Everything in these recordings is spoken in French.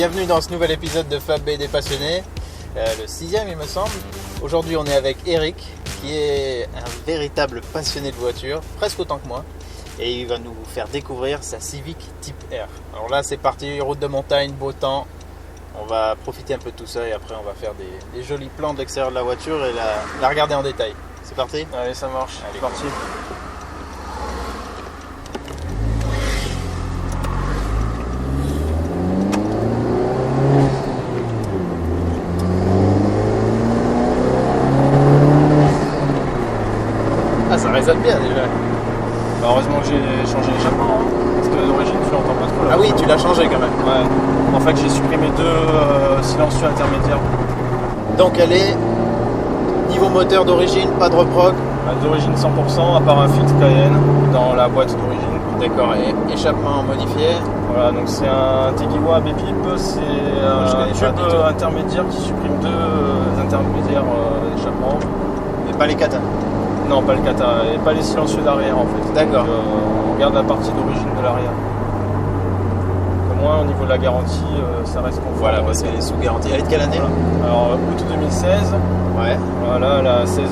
bienvenue dans ce nouvel épisode de Fab et des passionnés, le 6e il me semble. Aujourd'hui on est avec Eric qui est un véritable passionné de voiture, presque autant que moi. Et il va nous faire découvrir sa Civic Type R. Alors là c'est parti, route de montagne, beau temps. On va profiter un peu de tout ça et après on va faire des jolis plans de l'extérieur de la voiture et la regarder en détail. C'est parti ? Allez, ça marche. Allez, c'est parti. Ah, ça résonne bien déjà. Bah, heureusement que j'ai changé l'échappement, hein, parce que d'origine tu l'entends pas trop là. Ah oui, tu l'as changé quand même. Ouais. En fait, j'ai supprimé deux silencieux intermédiaires. Donc elle est niveau moteur d'origine, pas de reproc. D'origine 100%, à part un filtre Cayenne dans la boîte d'origine. D'accord, et échappement modifié. Voilà, donc c'est un Tegiwa Bepip, c'est je connais un pas tube du tout. intermédiaire qui supprime deux intermédiaires d'échappement. Et pas les katas. Non, pas le kata, et pas les silencieux d'arrière en fait. D'accord. Donc, on regarde la partie d'origine de l'arrière. Au moins au niveau de la garantie, ça reste conforme. Voilà, parce qu'elle est sous garantie. Elle est de quelle année ? Voilà. Alors août 2016, Ouais. voilà, elle a 16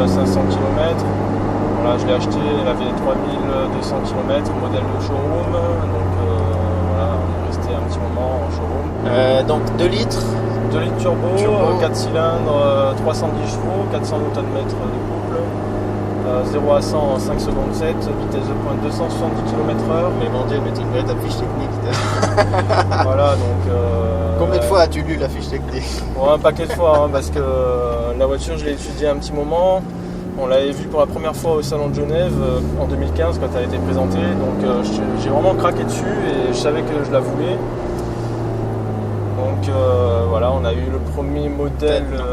500 km. Voilà, je l'ai acheté, elle avait 3200 km, modèle de showroom. Donc voilà, on est resté un petit moment en showroom. Donc 2 litres. 2 litres turbo, Turbo. 4 cylindres, 310 chevaux, 400 Nm de couple. 0 à 100 en 5 secondes 7, vitesse de pointe 270 km/h. Mais mon dieu, mais tu devrais ta fiche technique. Voilà, donc. Combien de fois as-tu lu la fiche technique ? Bon, un paquet de fois, hein, parce que la voiture, je l'ai étudiée un petit moment. On l'avait vue pour la première fois au Salon de Genève en 2015 quand elle a été présentée. Donc j'ai vraiment craqué dessus et je savais que je la voulais. Donc voilà, on a eu le premier modèle. Donc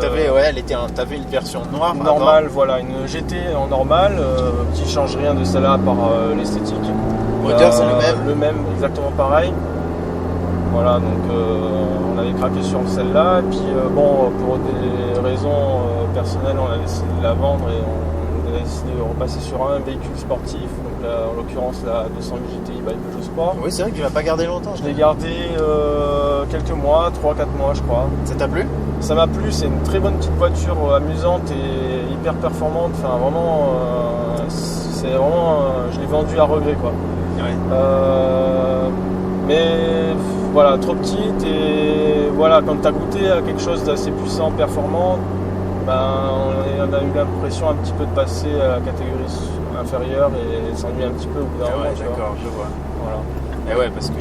t'avais une version noire normale, voilà, une GT en normal, qui change rien de celle-là à part l'esthétique. Le moteur c'est le même. Le même, exactement pareil. Voilà, donc on avait craqué sur celle-là. Et puis bon, pour des raisons personnelles, on a décidé de la vendre et on a décidé de repasser sur un véhicule sportif. Donc là, en l'occurrence la 208 GTI by Peugeot Sport. Oui, c'est vrai que tu l'as pas gardé longtemps. Je l'ai gardé quelques mois, 3-4 mois je crois. Ça t'a plu ? Ça m'a plu, c'est une très bonne petite voiture amusante et hyper performante. Enfin vraiment, c'est vraiment, je l'ai vendu à regret quoi. Ouais. Mais voilà, trop petite et voilà, quand tu as goûté à quelque chose d'assez puissant, performant, ben, on a eu l'impression un petit peu de passer à la catégorie inférieure et s'ennuyer un petit peu au bout d'un moment. Tu vois. D'accord, je vois. Voilà. Et ouais, parce que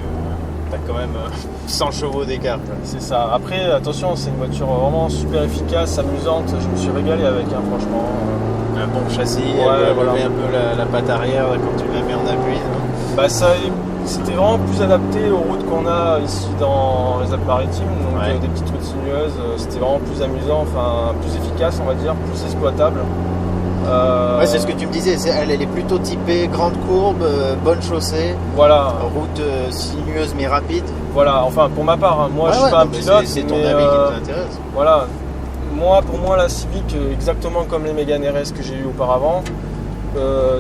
t'as quand même 100 chevaux d'écart. C'est ça. Après, attention, c'est une voiture vraiment super efficace, amusante. Je me suis régalé avec, hein, franchement. Un bon châssis, Ouais, voilà. lever un peu la patte arrière quand tu la mets en appui. Bah c'était vraiment plus adapté aux routes qu'on a ici dans les Alpes-Maritimes, donc Ouais. des petites routes sinueuses, c'était vraiment plus amusant, enfin plus efficace on va dire, plus exploitable. Ouais, c'est ce que tu me disais, elle est plutôt typée grande courbe, bonne chaussée, Voilà, route sinueuse mais rapide. voilà, enfin pour ma part, hein, moi je Ouais, suis pas un non, mais pilote, c'est ton mais, avis qui nous intéresse. voilà, pour moi la Civic, exactement comme les Mégane RS que j'ai eu auparavant,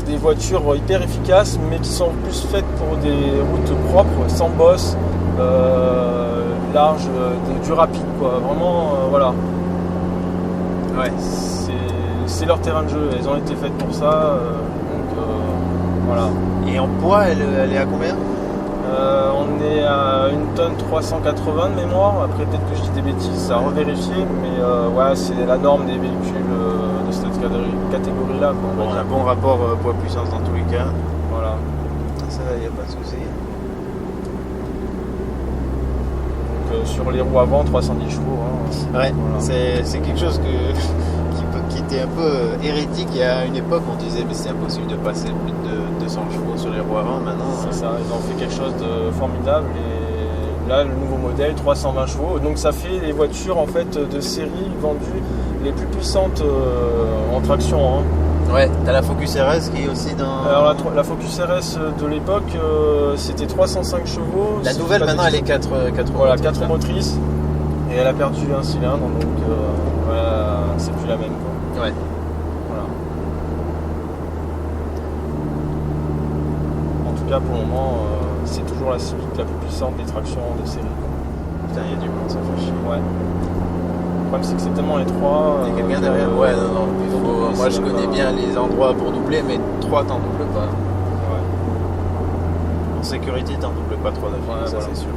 des voitures hyper efficaces mais qui sont plus faites pour des routes propres, sans bosse, larges, du rapide quoi, vraiment voilà. Ouais. C'est leur terrain de jeu, elles ont été faites pour ça, donc voilà. Et en poids, elle est à combien ? On est à 1 tonne 380 de mémoire, après peut-être que je dis des bêtises, à revérifier, mais ouais, c'est la norme des véhicules de cette catégorie-là. Quoi, on va Bon, dire. un bon rapport poids-puissance dans tous les cas. Voilà. Ça, il n'y a pas de souci. Donc sur les roues avant, 310 chevaux. Hein, Ouais, voilà. c'est quelque chose qui était un peu hérétique. Il y a une époque, on disait mais c'est impossible de passer plus de 200 chevaux sur les roues avant. Maintenant, C'est ça, ils ont fait quelque chose de formidable et là le nouveau modèle 320 chevaux, donc ça fait les voitures en fait de série vendues les plus puissantes en traction. Hein. ouais, t'as la Focus RS qui est aussi dans. Alors la Focus RS de l'époque c'était 305 chevaux. La si nouvelle je dis pas maintenant de elle est bêtises. 4 Voilà, motrices, 4 là. motrices et elle a perdu un cylindre donc voilà, c'est plus la même quoi. Ouais. Voilà. En tout cas pour le moment c'est toujours la Civic la plus puissante des tractions de série. Putain, il y a du monde, ça fait chier. Ouais. Le problème, c'est que c'est tellement étroit. Il y a quelqu'un derrière? Ouais, non. Moi, je connais pas... bien les endroits pour doubler, mais 3 t'en doubles pas. Ouais. En sécurité, t'en doubles pas 3 d'affilée, Ouais, ça voilà. c'est sûr.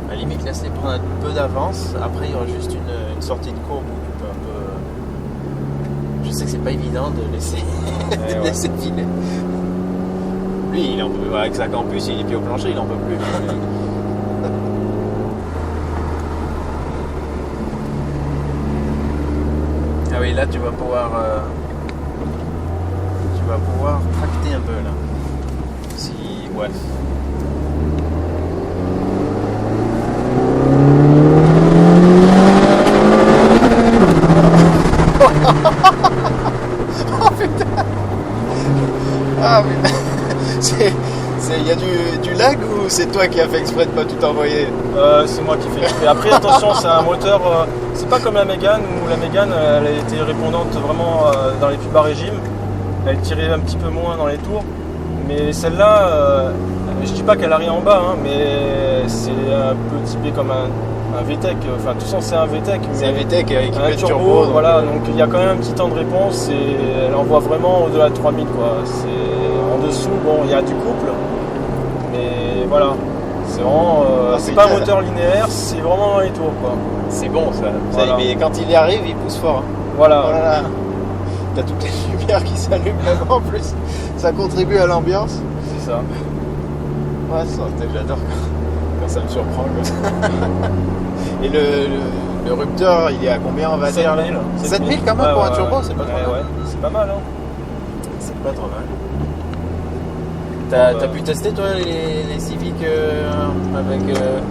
À la limite, laisse-les prendre un peu d'avance. Après, il y aura juste une sortie de courbe où tu peux un peu. Je sais que c'est pas évident de laisser, Ouais, ouais. laisser filer. Lui, il en peut, avec sa campus, il est pieds au plancher, il en peut plus. Ah oui, là, tu vas pouvoir tracter un peu là. Si, ouais. Oh putain. Ah putain. Il y a du lag ou c'est toi qui as fait exprès de pas tout envoyer? C'est moi qui fais exprès. Après, attention, c'est un moteur. C'est pas comme la Mégane où la Mégane elle a été répondante vraiment dans les plus bas régimes. Elle tirait un petit peu moins dans les tours. Mais celle-là, je dis pas qu'elle a rien en bas, hein, mais c'est un peu typé comme un VTEC. Enfin, tout ça, c'est un VTEC. C'est un VTEC équipé un de turbo. turbo. Voilà, donc il y a quand même un petit temps de réponse et elle envoie vraiment au-delà de 3000. Quoi. C'est en dessous, bon, il y a du couple. Mais voilà, c'est vraiment. C'est pas un moteur linéaire, c'est vraiment dans les tours. Quoi. C'est bon ça. Voilà. Mais quand il y arrive, il pousse fort. Hein. Voilà. Oh là là. T'as toutes les lumières qui s'allument là en plus. Ça contribue à l'ambiance. C'est ça. Ouais, ça, j'adore quand ça me surprend. Et le rupteur, il est à combien on va dire là? 7000 quand même pour un turbo, c'est pas trop mal. Ouais, c'est pas mal. Hein. C'est pas trop mal. T'as pu tester toi les Civic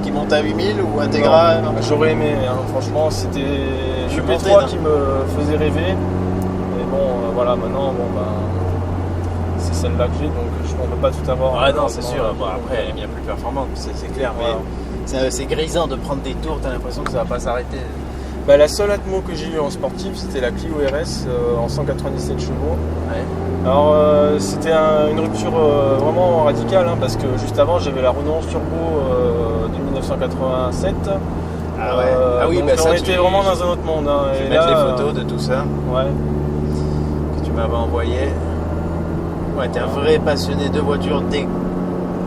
qui montent à 8000 ou Integra? Non, j'aurais aimé, hein. Franchement c'était Je suis le monté, P3 qui me faisait rêver. Mais bon, voilà, maintenant, c'est celle-là que j'ai, donc on peut pas tout avoir. Ah non, c'est sûr. Bon, après, elle est bien plus performante, c'est clair. Voilà. Mais c'est grisant de prendre des tours, t'as l'impression que ça va pas s'arrêter. Bah, la seule Atmo que j'ai eue en sportif, c'était la Clio RS en 197 chevaux. Ouais. Alors c'était une rupture vraiment radicale, hein, parce que juste avant j'avais la Renault 11 Turbo de 1987. Ah ouais. Ah oui, donc bah ça, on était vraiment dans un autre monde. Hein, Je vais et mettre là, les photos de tout ça Ouais. que tu m'avais envoyé. Ouais, t'es un vrai passionné de voitures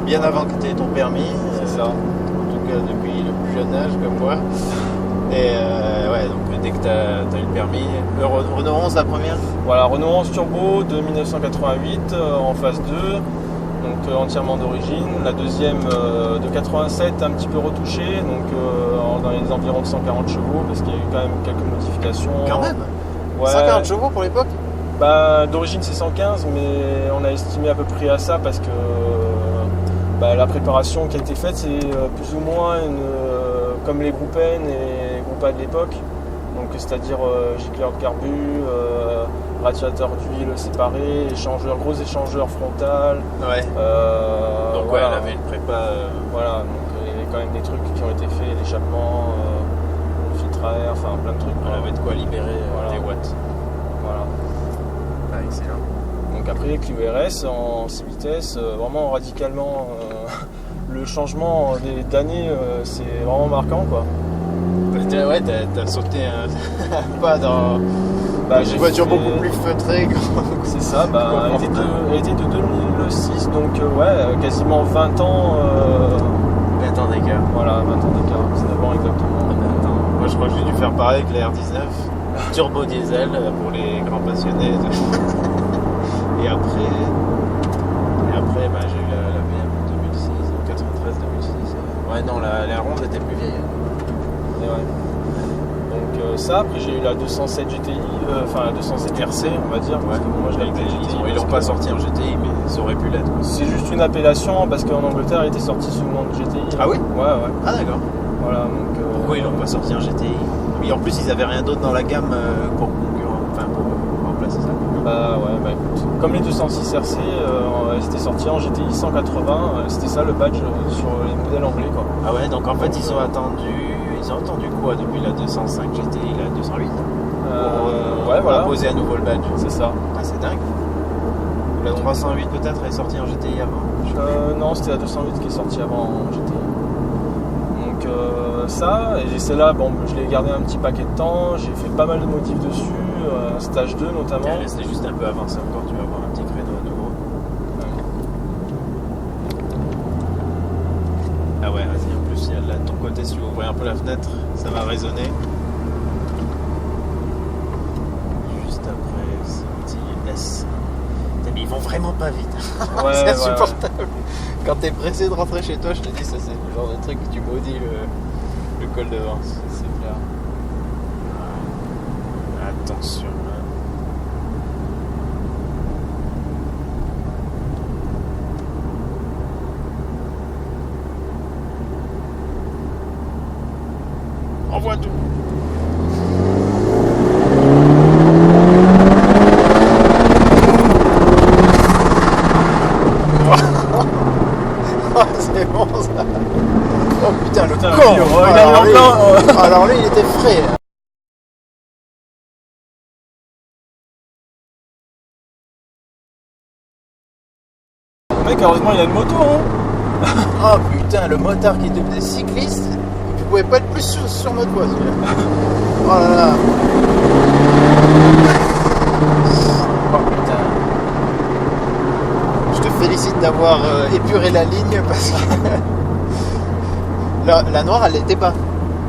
bien avant que tu aies ton permis. C'est ça. En tout cas depuis le plus jeune âge comme moi. Et ouais, donc dès que tu as eu le permis, Renault 11 la première? Voilà, Renault 11 Turbo de 1988 en phase 2, donc entièrement d'origine. La deuxième de 87, un petit peu retouchée, donc dans les environs de 140 chevaux, parce qu'il y a eu quand même quelques modifications. Quand même. Ouais. 140 chevaux pour l'époque? Bah, d'origine c'est 115, mais on a estimé à peu près à ça parce que la préparation qui a été faite, c'est plus ou moins comme les groupes N et groupes A de l'époque. Donc, c'est-à-dire gicleur de carbu, radiateur d'huile séparé, gros échangeur frontal. Ouais. Donc voilà. ouais, elle avait une prépa. Voilà, donc il y avait quand même des trucs qui ont été faits, l'échappement, le filtre à air, enfin plein de trucs. Elle avait de quoi libérer Voilà. des watts. Voilà. Ah, excellent. Donc après Clio RS en 6 vitesses, vraiment radicalement le changement d'année c'est vraiment marquant quoi. Ouais, t'as sauté un pas dans J'ai une voiture fait- beaucoup plus feutrée. C'est ça, elle était de 2006 donc quasiment 20 ans 20 ans d'écart. voilà, 20 ans d'écart, c'est d'abord exactement. Moi je crois que j'ai dû faire pareil avec la R19. Turbo diesel pour les grands passionnés. Et après j'ai eu la BM 2006, 93-2006. Ouais non, la ronde était plus vieille. Et ouais. Donc ça, après j'ai eu la 207 GTI, la 207 RC on va dire, parce que moi je l'ai avec la GTI. Ils l'ont pas sorti en GTI, mais ça aurait pu l'être. C'est juste une appellation parce qu'en Angleterre elle était sortie sous le nom de GTI. Ah oui? Ouais. Ah d'accord. Voilà, donc, Pourquoi ils l'ont pas sorti en GTI? Oui, en plus ils avaient rien d'autre dans la gamme pour remplacer ça. Écoute, comme les 206 RC, c'était sorti en GTI 180, c'était ça le badge sur les modèles anglais quoi. Ah ouais, donc en fait ils ont attendu quoi depuis la 205 GTI, la 208 pour imposer à nouveau le badge. C'est ça. Ah, c'est dingue. La 308 peut-être est sortie en GTI avant. Non, c'était la 208 qui est sortie avant en GTI. Donc ça, et celle-là, bon, je l'ai gardé un petit paquet de temps, j'ai fait pas mal de modifs dessus, stage 2 notamment. Tiens, laisse-les juste un peu avancer encore, tu vas avoir un petit créneau à nouveau. Ah ouais, vas-y, en plus, il y a là de ton côté, si tu ouvres un peu la fenêtre, ça va résonner. Juste après, c'est un petit S. Putain, mais ils vont vraiment pas vite. Ouais, C'est ouais, insupportable. Ouais. Quand t'es pressé de rentrer chez toi, je te dis, ça c'est le genre de truc que tu maudis le col de Vence. C'est clair. Attention. Envoie tout. Oh, c'est bon ça. Oh putain, le con. Alors lui, il était frais. Mec, heureusement il a une moto, hein. Oh putain, le motard qui était cycliste, tu pouvais pas être plus sur notre voie celui-là. Oh là là. Oh putain. Je te félicite d'avoir épuré la ligne parce que la noire elle l'était pas.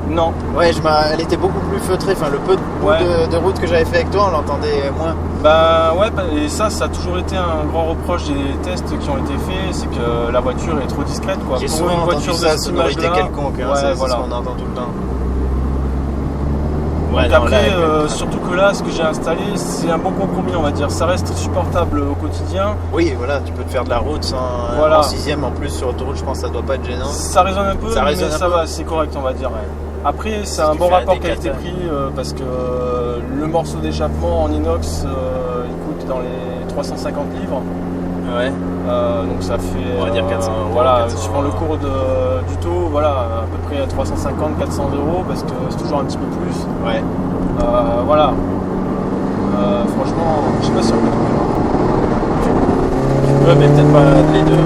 Non. Ouais, elle était beaucoup plus feutrée, enfin le peu de bout de route que j'avais fait avec toi, on l'entendait moins. Bah ouais, et ça a toujours été un grand reproche des tests qui ont été faits, c'est que la voiture est trop discrète quoi. J'ai Pour souvent une entendu voiture ça, de cette sonorité image-là, quelconque, hein, ouais, c'est voilà. ce qu'on entend tout le temps. Donc Ouais, non, après, là, surtout que là, ce que j'ai installé, c'est un bon compromis, on va dire. Ça reste supportable au quotidien. oui, voilà, tu peux te faire de la route sans Voilà. en sixième en plus sur l'autoroute, je pense que ça doit pas être gênant. Ça résonne un peu, Ça mais résonne un ça peu. va, c'est correct, on va dire. Ouais. Après, c'est Si un tu bon fais un rapport D4, qualité-prix parce que le morceau d'échappement en inox, il coûte dans les 350 livres. Ouais. Donc ça fait, On va dire 400 euros, voilà, 400 suivant le cours du taux, voilà, à peu près 350-400 euros parce que c'est toujours un petit peu plus. Ouais. Voilà. Franchement, je sais pas si on peut trouver. Tu peux, mais peut-être pas les deux.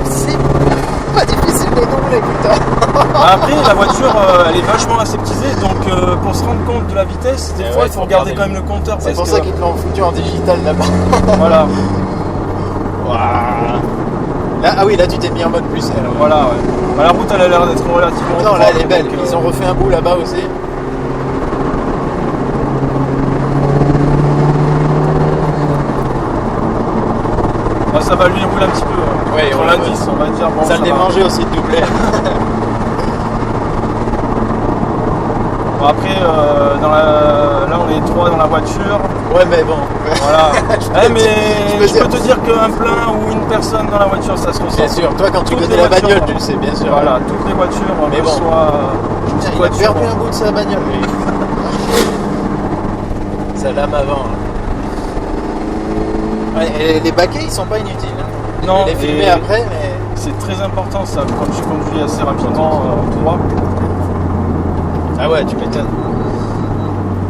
C'est pas difficile de doubler, putain. Après, la voiture, elle est vachement aseptisée, donc pour se rendre compte de la vitesse, des Et fois, ouais, il faut regarder quand même le compteur. C'est parce pour que- ça qu'ils te l'ont foutu en digital là-bas. Voilà, Waouh. Là, ah oui, là tu t'es mis en mode plus. voilà, ouais. Bah, la route, elle a l'air d'être relativement. Non, là elle est propre, belle. donc, Ils ont refait un bout là-bas aussi. bah, ça va lui rouler un petit peu. Ouais, sur ouais, la ouais. 10, on va dire. Bon, Ça le va. démangeait aussi de doubler. Bon, après, là, on est 3 dans la voiture. Ouais, mais bon. Voilà. peux Mais te je dire. peux te dire qu'un plein ou une personne dans la voiture, ça se ressent. Bien sûr, toi quand tu Toutes connais les la voitures, bagnole, tu le sais, bien sûr. Voilà, toutes les voitures, Mais que bon. ce soit une Putain, petite il a voiture. perdu un bout de sa bagnole, lui. Sa lame avant. Ouais, et les baquets, ils sont pas inutiles. Hein. Non, Je vais les filmer et- après, mais. C'est très important ça, quand tu conduis assez rapidement tout droit. Ah ouais, tu m'étonnes.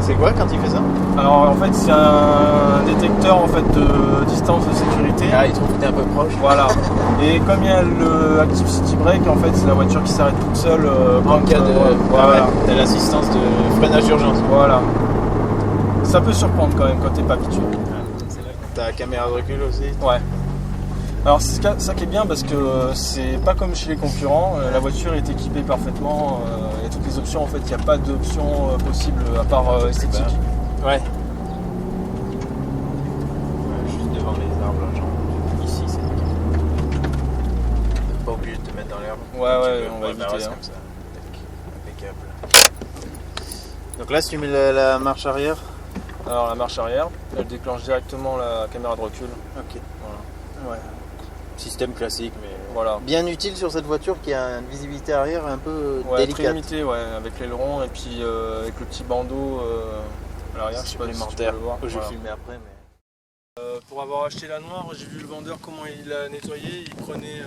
C'est quoi quand il fait ça? Alors en fait c'est un détecteur en fait de distance de sécurité. Ah, il trouve que t'es un peu proche. Voilà. Et comme il y a le Active City Brake, en fait c'est la voiture qui s'arrête toute seule En quand, cas de. voilà. Ouais, t'as l'assistance de freinage d'urgence. Voilà. Ça peut surprendre quand même quand t'es pas habitué. C'est là. T'as la caméra de recul aussi. Ouais. Alors c'est ça qui est bien parce que c'est pas comme chez les concurrents, la voiture est équipée parfaitement, il y a toutes les options en fait, il n'y a pas d'option possible à part esthétique. Ouais. Juste devant les arbres, là, genre. Ici, c'est nickel. T'es pas obligé de te mettre dans l'herbe. Ouais, on va bah, éviter. reste Hein. comme ça. Tac. Impeccable. Donc là, si tu mets la marche arrière. Alors la marche arrière, elle déclenche directement la caméra de recul. Ok. Voilà. Ouais. Système classique, mais Voilà. bien utile sur cette voiture qui a une visibilité arrière un peu Ouais, très délicate. limité, ouais, avec l'aileron et puis avec le petit bandeau à l'arrière, je sais pas si tu peux Supplémentaire. le voir. Je vais Voilà. filmer après, mais. Pour avoir acheté la noire, j'ai vu le vendeur comment il l'a nettoyé. Il prenait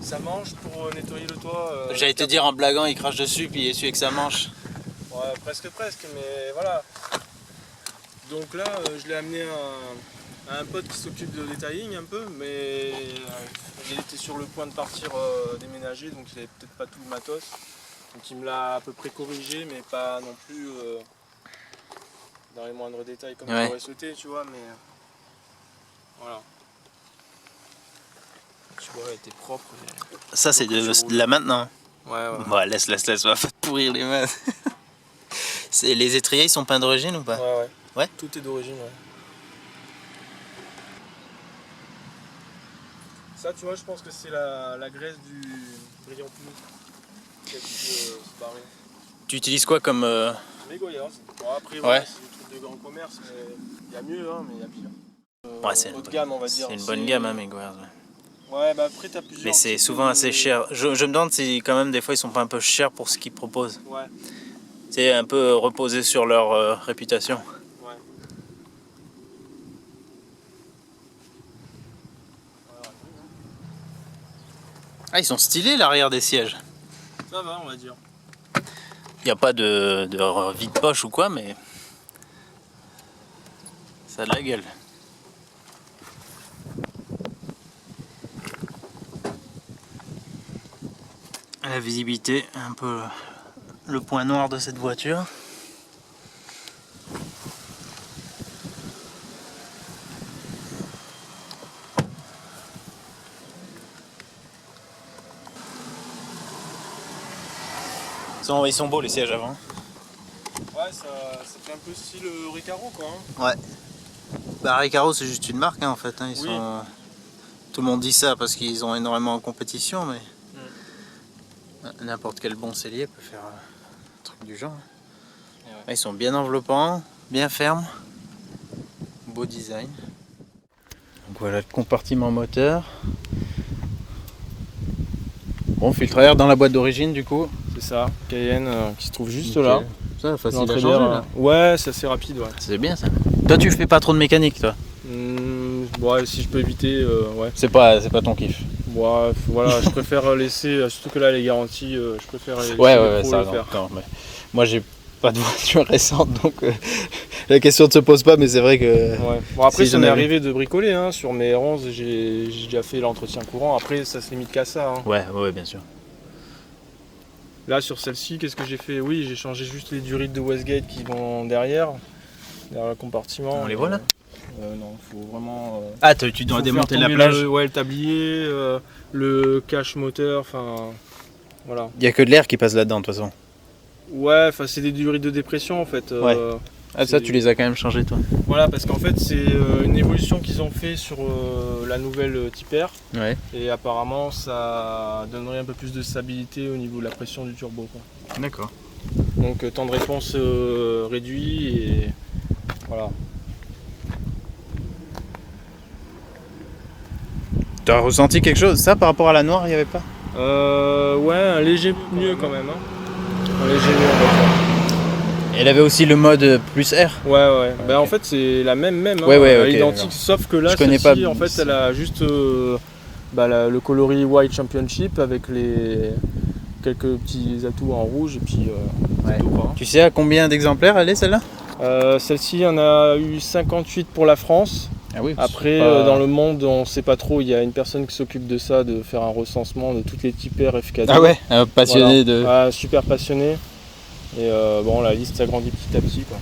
sa manche pour nettoyer le toit. J'allais te dire en blaguant, il crache dessus puis il essuie avec sa manche. Ouais, presque, mais voilà. Donc là, je l'ai amené à un pote qui s'occupe de detailing un peu, mais il était sur le point de partir déménager, donc il avait peut-être pas tout le matos. Donc il me l'a à peu près corrigé, mais pas non plus dans les moindres détails comme j'aurais souhaité, tu vois, mais voilà. Tu vois, elle était propre. Ça, c'est de là maintenant. Ouais. Bon, laisse, va pas te pourrir les mains. Les étriers, ils sont peints d'origine ou pas? Ouais. Tout est d'origine, ouais. Ça, tu vois, je pense que c'est la graisse du brillant plus qui a dû se barrer. Tu utilises quoi comme... Les Goyas. Bon, après, ouais. C'est des trucs de grand commerce, mais il y a mieux, hein, mais il y a pire. Ouais, c'est haut de gamme, on va dire. C'est une bonne gamme, hein, mes Goyas. Ouais, bah après, t'as plusieurs. Mais c'est souvent assez cher. Je me demande si, quand même, des fois, ils sont pas un peu chers pour ce qu'ils proposent. Ouais. C'est un peu reposé sur leur réputation. Ouais. Ah, ils sont stylés l'arrière des sièges. Ça va, on va dire. Il n'y a pas de vide-poche ou quoi, mais ça a de la gueule. La visibilité, un peu le point noir de cette voiture. Ils sont beaux les sièges avant. Ouais, ça fait un peu style Recaro, quoi. Hein. Ouais. Bah Recaro, c'est juste une marque, hein, en fait. Hein. Tout le monde dit ça parce qu'ils ont énormément en compétition, mais n'importe quel bon sellier peut faire un truc du genre. Ouais. Ils sont bien enveloppants, bien fermes. Beau design. Donc voilà le compartiment moteur. Bon, filtre à air dans la boîte d'origine du coup. C'est ça, Cayenne qui se trouve juste là. Ça, facile à changer, là. Ouais, c'est assez rapide, ouais. C'est bien ça. Toi, tu fais pas trop de mécanique, toi? Ouais, si je peux éviter, ouais. C'est pas ton kiff. Ouais, voilà, je préfère laisser, surtout que là, les garanties, je préfère laisser ouais, ça, le faire. Non, mais moi, j'ai pas de voiture récente, donc la question ne se pose pas, mais c'est vrai que... Ouais. Bon, après, ça m'est arrivé de bricoler, hein. Sur mes R11, j'ai déjà fait l'entretien courant. Après, ça se limite qu'à ça. Hein. Ouais, bien sûr. Là, sur celle-ci, qu'est-ce que j'ai fait? Oui, j'ai changé juste les durites de Westgate qui vont derrière le compartiment. On les voit là? Non, il faut vraiment... Ah, tu dois démonter la plage? Le tablier, le cache moteur, enfin... Voilà. Il n'y a que de l'air qui passe là-dedans, de toute façon. Ouais, enfin c'est des durites de dépression en fait. Ouais. Ah, ça, tu les as quand même changés, toi? Voilà, parce qu'en fait, c'est une évolution qu'ils ont fait sur la nouvelle type R. Ouais. Et apparemment, ça donnerait un peu plus de stabilité au niveau de la pression du turbo. D'accord. Donc, temps de réponse réduit et voilà. Tu as ressenti quelque chose? Ça, par rapport à la noire, il n'y avait pas? Ouais, un léger mieux quand même. Hein. Un léger mieux, on va dire. Elle avait aussi le mode plus R. Ouais. Bah en fait c'est la même. Hein. Ouais, Elle est okay, identique, sauf que là celle-ci en fait elle a juste le coloris White Championship avec quelques petits atouts en rouge et puis c'est tout, quoi. Tu sais à combien d'exemplaires elle est celle-là? Celle-ci on a eu 58 pour la France. Ah oui, après dans le monde on sait pas trop, il y a une personne qui s'occupe de ça, de faire un recensement de toutes les types R FK2. Ah ouais, passionné de... Ah, super passionné. Et bon, la liste s'agrandit petit à petit, quoi.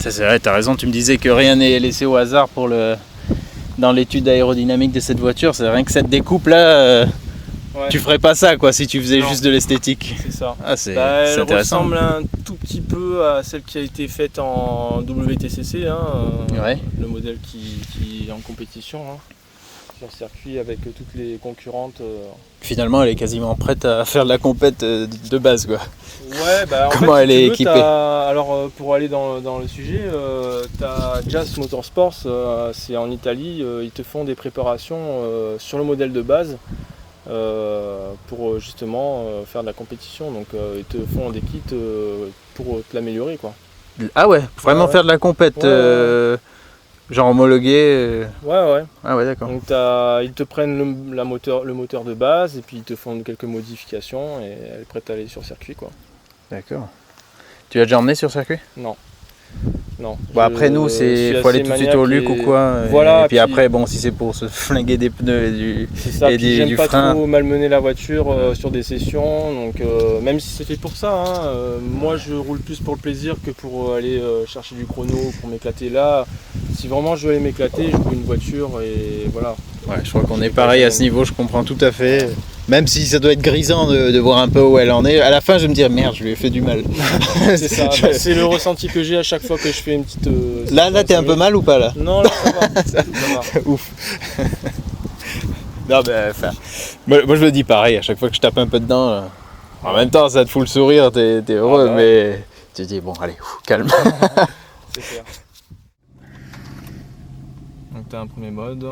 Ça c'est vrai, t'as raison, tu me disais que rien n'est laissé au hasard dans l'étude aérodynamique de cette voiture. C'est rien que cette découpe là, tu ferais pas ça quoi si tu faisais juste de l'esthétique. C'est ça. Ah, c'est elle intéressant. ressemble un tout petit peu à celle qui a été faite en WTCC, hein, le modèle qui est en compétition. Hein. Sur circuit avec toutes les concurrentes. Finalement, elle est quasiment prête à faire de la compète de base, quoi. Ouais, bah en Comment fait, elle est équipée? Alors, pour aller dans le sujet, tu as Jazz Motorsports, c'est en Italie, ils te font des préparations sur le modèle de base pour justement faire de la compétition. Donc, ils te font des kits pour te l'améliorer, quoi. Ah ouais, vraiment faire de la compète. Genre homologué. Ouais. Ah ouais, d'accord. Donc ils te prennent le moteur de base et puis ils te font quelques modifications et elle est prête à aller sur circuit, quoi. D'accord. Tu l'as déjà emmené sur circuit? Non. Non. Bon, après nous, faut aller tout de suite au Luc ou quoi. Voilà. Et puis après, bon, si c'est pour se flinguer des pneus c'est ça. et J'aime du pas frein. trop malmener la voiture sur des sessions. Donc même si c'est fait pour ça, hein, moi je roule plus pour le plaisir que pour aller chercher du chrono, pour m'éclater. Là, si vraiment je veux aller m'éclater, je roule une voiture et voilà. Ouais, je crois qu'on est pareil à ce niveau, je comprends tout à fait. Même si ça doit être grisant de voir un peu où elle en est, à la fin je vais me dire merde, je lui ai fait du mal. C'est ça, c'est le ressenti que j'ai à chaque fois que je fais une petite... Là t'es un peu mal ou pas là? Non, là ça va. Ça va. Ouf. Non mais enfin, moi je me dis pareil, à chaque fois que je tape un peu dedans, en même temps ça te fout le sourire, t'es heureux, mais tu te dis bon allez, calme. C'est clair. Donc tu as un premier mode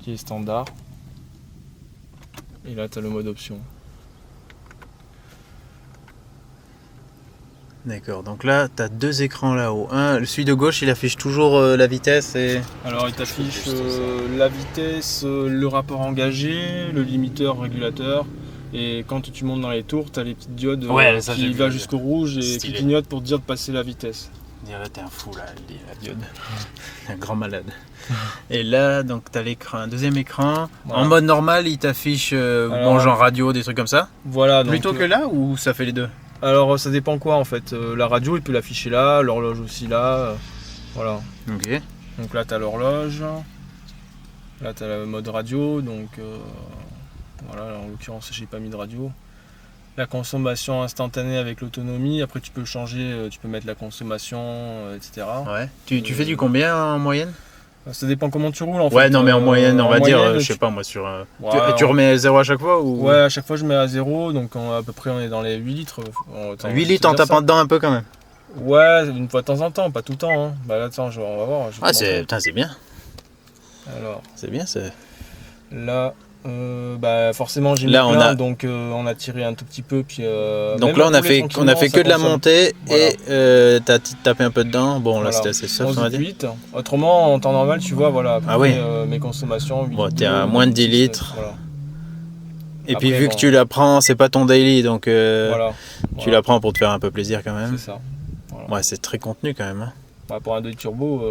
qui est standard. Et là tu as le mode option. D'accord, donc là tu as deux écrans là-haut. Celui de gauche il affiche toujours la vitesse et... Alors il t'affiche la vitesse, le rapport engagé, le limiteur, régulateur. Et quand tu montes dans les tours, tu as les petites diodes qui vont jusqu'au rouge et qui clignotent pour te dire de passer la vitesse. On dirait t'es un fou là, la diode. Un grand malade. Et là, donc tu as l'écran, un deuxième écran. Voilà. En mode normal, il t'affiche genre radio, des trucs comme ça. Voilà. Donc, plutôt que là ou ça fait les deux? Alors ça dépend quoi en fait. La radio, il peut l'afficher là, l'horloge aussi là. Voilà. Ok. Donc là, tu as l'horloge. Là, tu as le mode radio. Donc voilà, en l'occurrence, j'ai pas mis de radio. La consommation instantanée avec l'autonomie. Après, tu peux changer, tu peux mettre la consommation, etc. Ouais. Tu fais du combien en moyenne? Ça dépend comment tu roules en fait. Ouais, non, mais en moyenne, on va dire, je sais pas moi, sur. Tu remets 0 à chaque fois ou... Ouais, à chaque fois je mets à 0, donc à peu près on est dans les 8 litres. 8 litres en tapant dedans un peu quand même? Ouais, une fois de temps en temps, pas tout le temps. Hein. Bah là, attends, on va voir. C'est bien. Alors. C'est bien, c'est. Là. Forcément j'ai mis plein, donc on a tiré un tout petit peu puis donc là on a fait que de la montée. Voilà. Et t'as tapé un peu dedans. Bon là c'était assez soft, on va dire. 8. Autrement en temps normal tu vois voilà mes consommations 8, bon, t'es à moins de 10 litres. Voilà. Et après, puis vu que tu la prends, c'est pas ton daily, donc tu la prends pour te faire un peu plaisir quand même. C'est ça. Voilà. Ouais, c'est très contenu quand même. Hein. Pour un 2 turbo,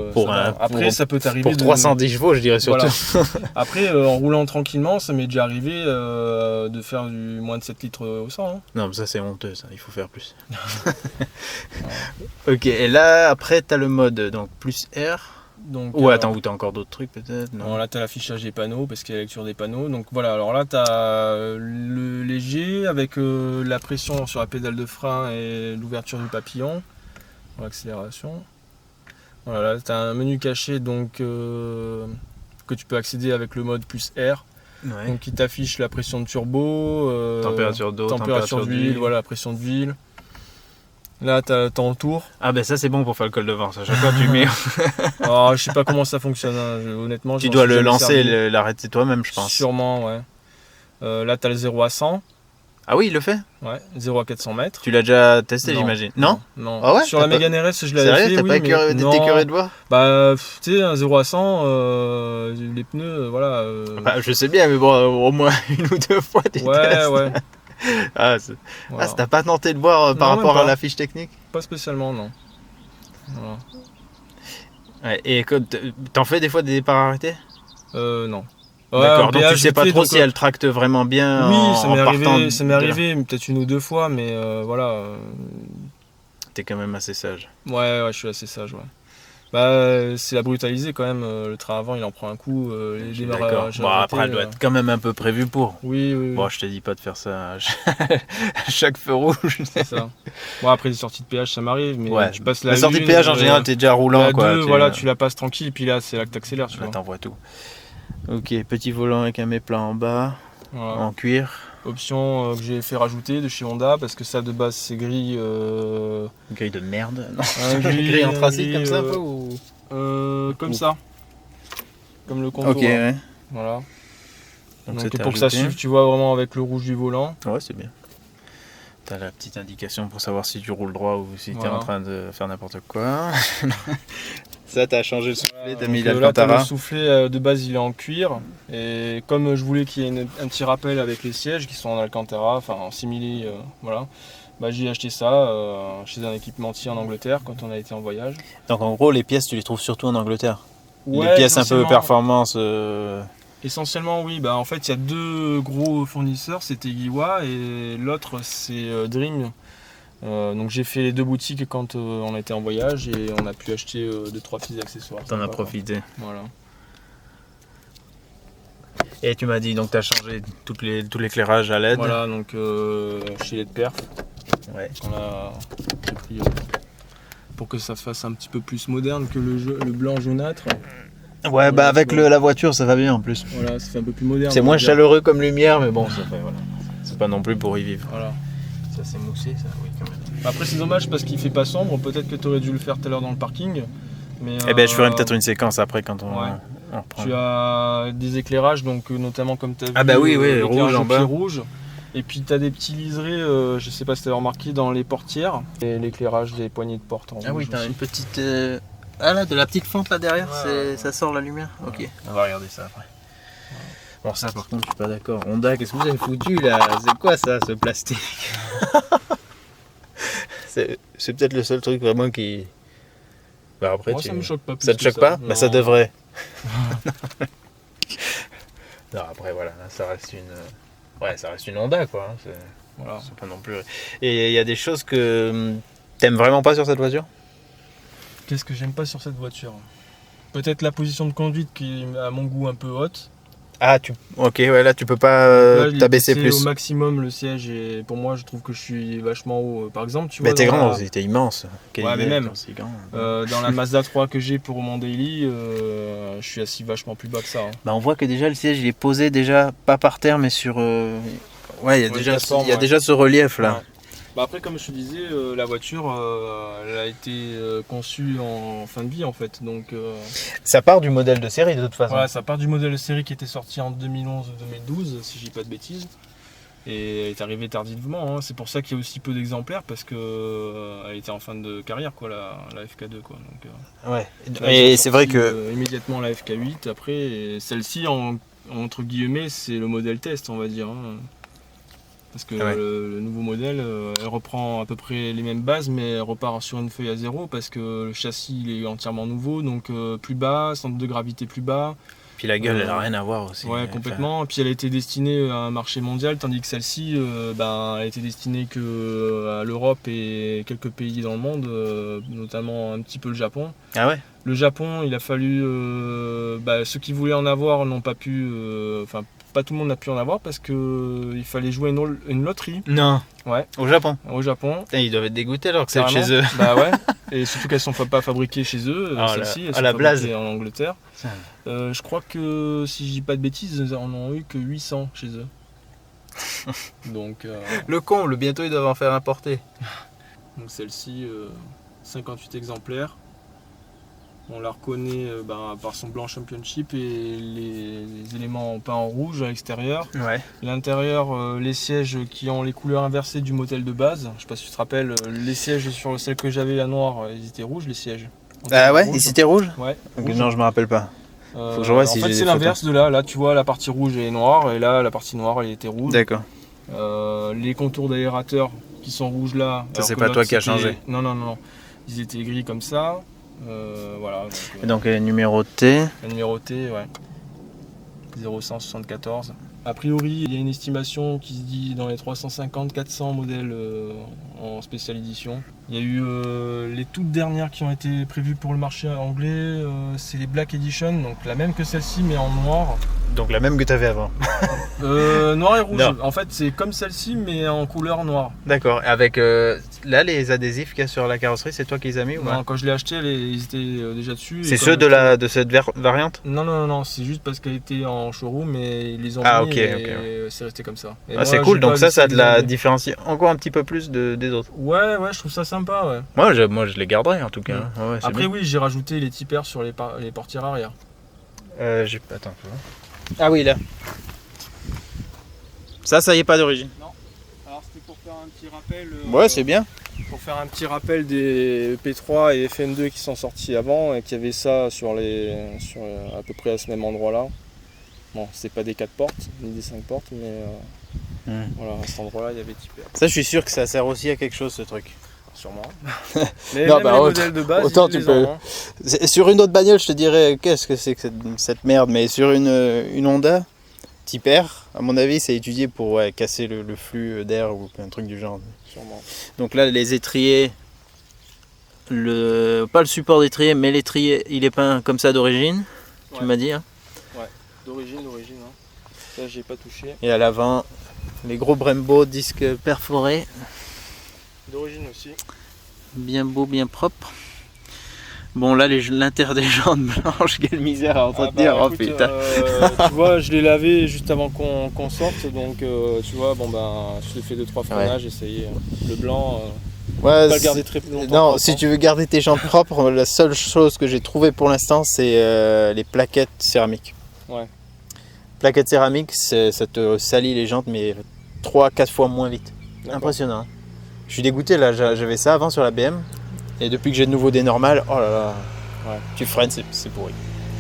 après ça peut t'arriver pour 310 chevaux, je dirais surtout. Voilà. Après, en roulant tranquillement, ça m'est déjà arrivé de faire du moins de 7 litres au 100. Hein. Non, mais ça c'est honteux, ça. Il faut faire plus. Ok, et là, après, tu as le mode donc plus R. Donc, ou attends, ou tu as encore d'autres trucs peut-être? Non, là, tu as l'affichage des panneaux, parce qu'il y a la lecture des panneaux. Donc voilà, alors là, tu as le léger avec la pression sur la pédale de frein et l'ouverture du papillon pour l'accélération. Voilà, là tu as un menu caché donc, que tu peux accéder avec le mode plus R. Ouais. Donc qui t'affiche la pression de turbo, température d'eau, température d'huile, voilà, la pression d'huile. Là tu as le temps de tour. Ah ben ça c'est bon pour faire le col de vent, à chaque fois tu mets... Alors, je sais pas comment ça fonctionne, hein. Honnêtement. Tu dois le lancer, l'arrêter toi-même je pense. Sûrement, ouais. Là tu as le 0 à 100. Ah oui, il le fait? Ouais, 0 à 400 mètres. Tu l'as déjà testé, j'imagine? Non. Ah ouais, sur la Mégane RS, je l'avais fait. T'as pas été écœuré de voir? Bah, tu sais, un 0 à 100, les pneus, voilà. Bah, je sais bien, mais bon, au moins une ou deux fois tu testes. Ouais. Voilà. T'as pas tenté de voir par rapport à la fiche technique? Pas spécialement, non. Voilà. Ouais, et t'en fais des fois des départs arrêtés? Non. D'accord, donc tu sais pas trop si elle tracte vraiment bien. Oui, ça m'est arrivé peut-être une ou deux fois, mais voilà. T'es quand même assez sage. Ouais, je suis assez sage, ouais. Bah, c'est la brutalisée quand même, le train avant il en prend un coup, les démarrages. Bon, après elle doit être quand même un peu prévue pour. Oui. Bon, je te dis pas de faire ça à chaque feu rouge. C'est ça. Bon, après les sorties de péage ça m'arrive, mais ouais. tu passes la sortie de péage en général t'es déjà roulant quoi. Voilà, tu la passes tranquille, puis là c'est là que t'accélères. Là t'envoies tout. Ok, petit volant avec un méplat en bas, en cuir. Option que j'ai fait rajouter de chez Honda parce que ça de base c'est gris. Grille de merde. Gris anthracite comme ça un peu ou... Comme ça. Comme le contour. Ok, ouais. Voilà. Donc pour ajouté. que ça suive, tu vois vraiment avec le rouge du volant. Ouais, c'est bien. T'as la petite indication pour savoir si tu roules droit ou si t'es en train de faire n'importe quoi. Ça, t'as changé le soufflet, t'as mis l'Alcantara. Le soufflet de base il est en cuir et comme je voulais qu'il y ait un petit rappel avec les sièges qui sont en Alcantara, enfin en simili, voilà. J'ai acheté ça chez un équipementier en Angleterre quand on a été en voyage. Donc en gros, les pièces, tu les trouves surtout en Angleterre. Ouais, les pièces un peu performance. Essentiellement, oui. En fait, il y a 2 gros fournisseurs, c'était Giwa et l'autre c'est Dream. Donc j'ai fait les 2 boutiques quand on a été en voyage et on a pu acheter 2-3 petits accessoires. T'en as profité. Voilà. Et tu m'as dit, donc tu as changé tout l'éclairage à LED. Voilà, donc chez LED Perf, Ouais. on a pris pour que ça fasse un petit peu plus moderne que le blanc jaunâtre. Ouais, avec la voiture, ça va bien en plus. Voilà, ça fait un peu plus moderne. C'est moins chaleureux comme lumière, mais bon, ça fait, voilà. C'est pas non plus pour y vivre. Voilà. Ça c'est moussé, ça, oui, quand même. Après, c'est dommage parce qu'il fait pas sombre. Peut-être que tu aurais dû le faire tout à l'heure dans le parking. Mais, Je ferai peut-être une séquence après quand on reprend. Tu as des éclairages, donc notamment comme tu as vu. Ah bah oui, rouge en bas. Rouge. Et puis tu as des petits liserés, je sais pas si tu as remarqué, dans les portières. Et l'éclairage des poignées de porte en rouge. Ah oui, t'as aussi. une petite... Ah là, de la petite fente là derrière, Ouais. ça sort la lumière. Ok, on va regarder ça après. Bon, ça par contre, je suis pas d'accord. Honda, qu'est-ce que vous avez foutu là? C'est quoi ça, ce plastique? C'est peut-être le seul truc vraiment qui... Après, Moi, ça me choque pas plus. Ça te que choque pas? Non. Ça devrait. Non, après voilà, ça reste une Honda quoi. Voilà. C'est pas non plus. Et il y a des choses que t'aimes vraiment pas sur cette voiture? Qu'est-ce que j'aime pas sur cette voiture? Peut-être la position de conduite qui est à mon goût un peu haute. Ah, ok, ouais, là tu peux pas Là, il est t'abaisser poussé plus. au maximum le siège et pour moi je trouve que je suis vachement haut. Par exemple, tu Mais vois. t'es dans grand la- aussi, t'es immense. Quelle Ouais, idée, mais même. aussi grand. Dans la Mazda 3 que j'ai pour mon daily, je suis assis vachement plus bas que ça. Hein. On voit que déjà le siège il est posé déjà pas par terre mais sur. Ouais, il y a déjà plateforme, déjà ce relief là. Ouais. Après, comme je te disais, la voiture, elle a été conçue en fin de vie en fait. Donc, Ça part du modèle de série de toute façon. voilà, ça part du modèle de série qui était sorti en 2011-2012, si je dis pas de bêtises. Et elle est arrivée tardivement. Hein. C'est pour ça qu'il y a aussi peu d'exemplaires parce que elle était en fin de carrière, quoi, la FK2. Quoi. Donc, Ouais. là, ils Et ont c'est vrai sorti, que. immédiatement la FK8. Après, et celle-ci, entre guillemets, c'est le modèle test, on va dire. Hein. Parce que Ouais. le nouveau modèle, elle reprend à peu près les mêmes bases, mais elle repart sur une feuille à zéro parce que le châssis il est entièrement nouveau, donc plus bas, centre de gravité plus bas. Puis la gueule, elle a rien à voir aussi. Ouais, complètement. Puis elle a été destinée à un marché mondial, tandis que celle-ci, elle a été destinée que à l'Europe et quelques pays dans le monde, notamment un petit peu le Japon. Ah ouais. Le Japon, il a fallu. Ceux qui voulaient en avoir n'ont pas pu. Pas tout le monde n'a pu en avoir parce qu'il fallait jouer une loterie. Non. Ouais, Au Japon. au Japon. Putain, ils doivent être dégoûtés alors que c'est Carrément. chez eux. Bah ouais. Et surtout qu'elles sont pas fabriquées chez eux. Ah, Celles-ci, elles à sont la fabriquées blase. en Angleterre. Je crois que si je dis pas de bêtises, ils en ont eu que 800 chez eux. Donc, Le comble, bientôt ils doivent en faire importer. donc celle-ci, 58 exemplaires. On la reconnaît par son blanc championship et les éléments peints en rouge à l'extérieur. Ouais. L'intérieur, les sièges qui ont les couleurs inversées du modèle de base. Je sais pas si tu te rappelles, les sièges sur celle que j'avais, la noire, ils étaient rouges les sièges. Ah ouais, Rouge. ici c'était rouge? Ouais. Ok, rouge. non, je me rappelle pas. Faut que je vois si en j'ai fait, des c'est photos. l'inverse de là. Là, tu vois, la partie rouge est noire et là, la partie noire, elle était rouge. D'accord. Les contours d'aérateur qui sont rouges là. Ça, alors c'est que pas toi l'autre, qui a c'était- changé. Non. Ils étaient gris comme ça. Voilà. Et donc numéroté. La numéroté, ouais. 0174. A priori, il y a une estimation qui se dit dans les 350-400 modèles en spéciale édition. Il y a eu les toutes dernières qui ont été prévues pour le marché anglais, c'est les Black Edition, donc la même que celle-ci mais en noir. Donc la même que tu avais avant. Noir et rouge. Non. En fait, c'est comme celle-ci mais en couleur noire. D'accord. Avec là les adhésifs qu'il y a sur la carrosserie, c'est toi qui les as mis ou pas? Non, quand je l'ai acheté, ils étaient déjà dessus. Et C'est comme ceux de cette variante? Non, c'est juste parce qu'elle était en showroom et ils les ont Ah, mis ok, et ok. c'est resté comme ça. Et Ah, moi, c'est cool, j'ai donc pas ça laissé te la les- différencie encore un petit peu plus des autres. Ouais, je trouve ça sympa, ouais. Moi je les garderai en tout cas. Mm. Ouais, c'est Après, bien. oui, j'ai rajouté les tipers sur les portières arrière. Attends, faut voir. Ah oui, là. Ça y est pas d'origine. Alors, c'était pour faire un petit rappel. Ouais, c'est bien. Pour faire un petit rappel des P3 et FN2 qui sont sortis avant et qui avaient ça sur à peu près à ce même endroit-là. Bon, c'est pas des 4 portes ni des 5 portes, mais Voilà, à cet endroit-là, il y avait Tipper. Ça, je suis sûr que ça sert aussi à quelque chose, ce truc. Sûrement. Mais Non, même bah, les modèles de base, autant ils tu les peux. ont, hein. Sur une autre bagnole, je te dirais qu'est-ce que c'est que cette merde, mais sur une Honda, Tipper, à mon avis, c'est étudié pour casser le flux d'air ou un truc du genre. Sûrement. Donc là, les étriers, pas le support d'étrier, mais l'étrier, il est peint comme ça d'origine, tu Ouais. m'as dit. Hein. D'origine. Hein. Ça, j'ai pas touché. Et à l'avant, les gros Brembo disques perforés, D'origine aussi. bien beau, bien propre. Bon, là, l'intérieur des jantes blanches, quelle misère à entretenir. Oh écoute, putain. tu vois, je l'ai lavé juste avant qu'on sorte, donc tu vois, bon ben, je l'ai fait 2-3 freinages et ça y est. Le blanc, Ouais, pas le garder très longtemps. non, propre, si hein. tu veux garder tes jantes propres, la seule chose que j'ai trouvée pour l'instant, c'est les plaquettes céramiques. Ouais. Plaquettes céramiques, ça te salit les jantes, mais 3-4 fois moins vite. D'accord. Impressionnant. Hein. Je suis dégoûté, là, j'avais ça avant sur la BM, et depuis que j'ai de nouveau des normales, oh là là, Ouais. tu freines, c'est pourri.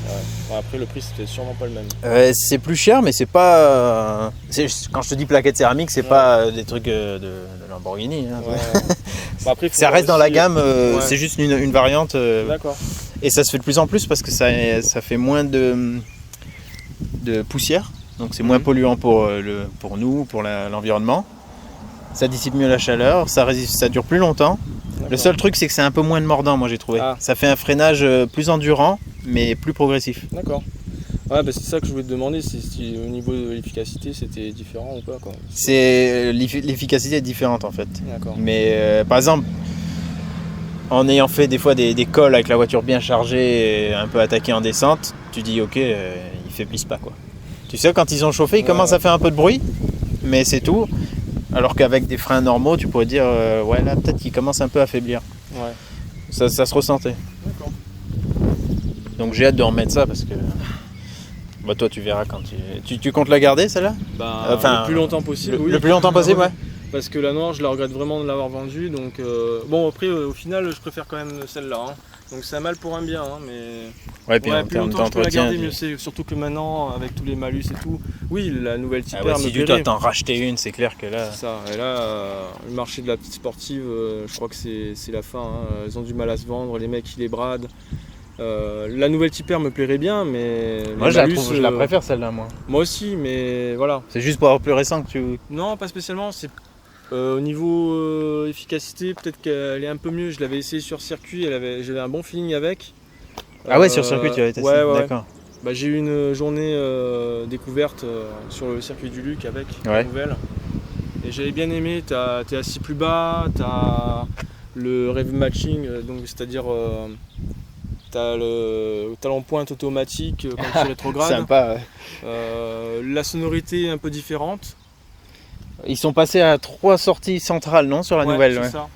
Ouais. Bon, après, le prix, c'était sûrement pas le même. C'est plus cher, mais c'est pas. Quand je te dis plaquettes céramiques, c'est Ouais. pas des trucs de Lamborghini. Hein. Ouais. Bah, après, faut Ça voir reste dans la aussi- gamme, Ouais. c'est juste une variante. D'accord. Et ça se fait de plus en plus parce que ça fait moins de poussière. Donc c'est moins polluant pour nous, pour l'environnement. Ça dissipe mieux la chaleur, ça résiste, ça dure plus longtemps. Le D'accord. seul truc, c'est que c'est un peu moins de mordant, moi j'ai trouvé. Ah. Ça fait un freinage plus endurant, mais plus progressif. D'accord. Ouais, bah, c'est ça que je voulais te demander, si au niveau de l'efficacité, c'était différent ou pas, quoi. L'efficacité est différente en fait. D'accord. Mais par exemple, en ayant fait des fois des cols avec la voiture bien chargée et un peu attaquée en descente, tu dis ok, ils faiblissent pas quoi. Tu sais, quand ils ont chauffé, ils commencent à faire un peu de bruit, mais c'est tout. Alors qu'avec des freins normaux, tu pourrais dire ouais là peut-être qu'ils commencent un peu à faiblir. Ouais. Ça se ressentait. D'accord. Donc j'ai hâte de remettre ça parce que bah toi tu verras quand tu comptes la garder celle-là. Bah, Enfin, le plus longtemps possible, oui. Le plus longtemps possible, ouais. Parce que la noire, je la regrette vraiment de l'avoir vendue. Donc, bon, après, au final, je préfère quand même celle-là. Hein. Donc, c'est un mal pour un bien. Hein, mais Ouais, puis en plus termes longtemps je peux la d'entretien. garder, mieux c'est. Surtout que maintenant, avec tous les malus et tout, oui, la nouvelle Tipper Ah ouais, me si tu plairait. dois t'en racheter une, c'est clair que là. C'est ça. Et là, le marché de la petite sportive, je crois que c'est la fin. Hein. Ils ont du mal à se vendre, les mecs, ils les bradent. La nouvelle Tipper me plairait bien, mais. Moi les malus, je la préfère celle-là, moi. Moi aussi, mais voilà. C'est juste pour avoir plus récent que tu. Non, pas spécialement. C'est au niveau efficacité, peut-être qu'elle est un peu mieux. Je l'avais essayé sur circuit, j'avais un bon feeling avec. Ah ouais, sur circuit tu avais testé. Ouais. D'accord. Bah, j'ai eu une journée découverte sur le circuit du Luc avec Ouais. la nouvelle. Et j'avais bien aimé. T'es assis plus bas, t'as le rev matching, donc c'est-à-dire t'as le talon pointe automatique quand tu rétrogrades. Sympa. Ouais. La sonorité est un peu différente. Ils sont passés à 3 sorties centrales, non, sur la nouvelle. c'est Ouais. ça.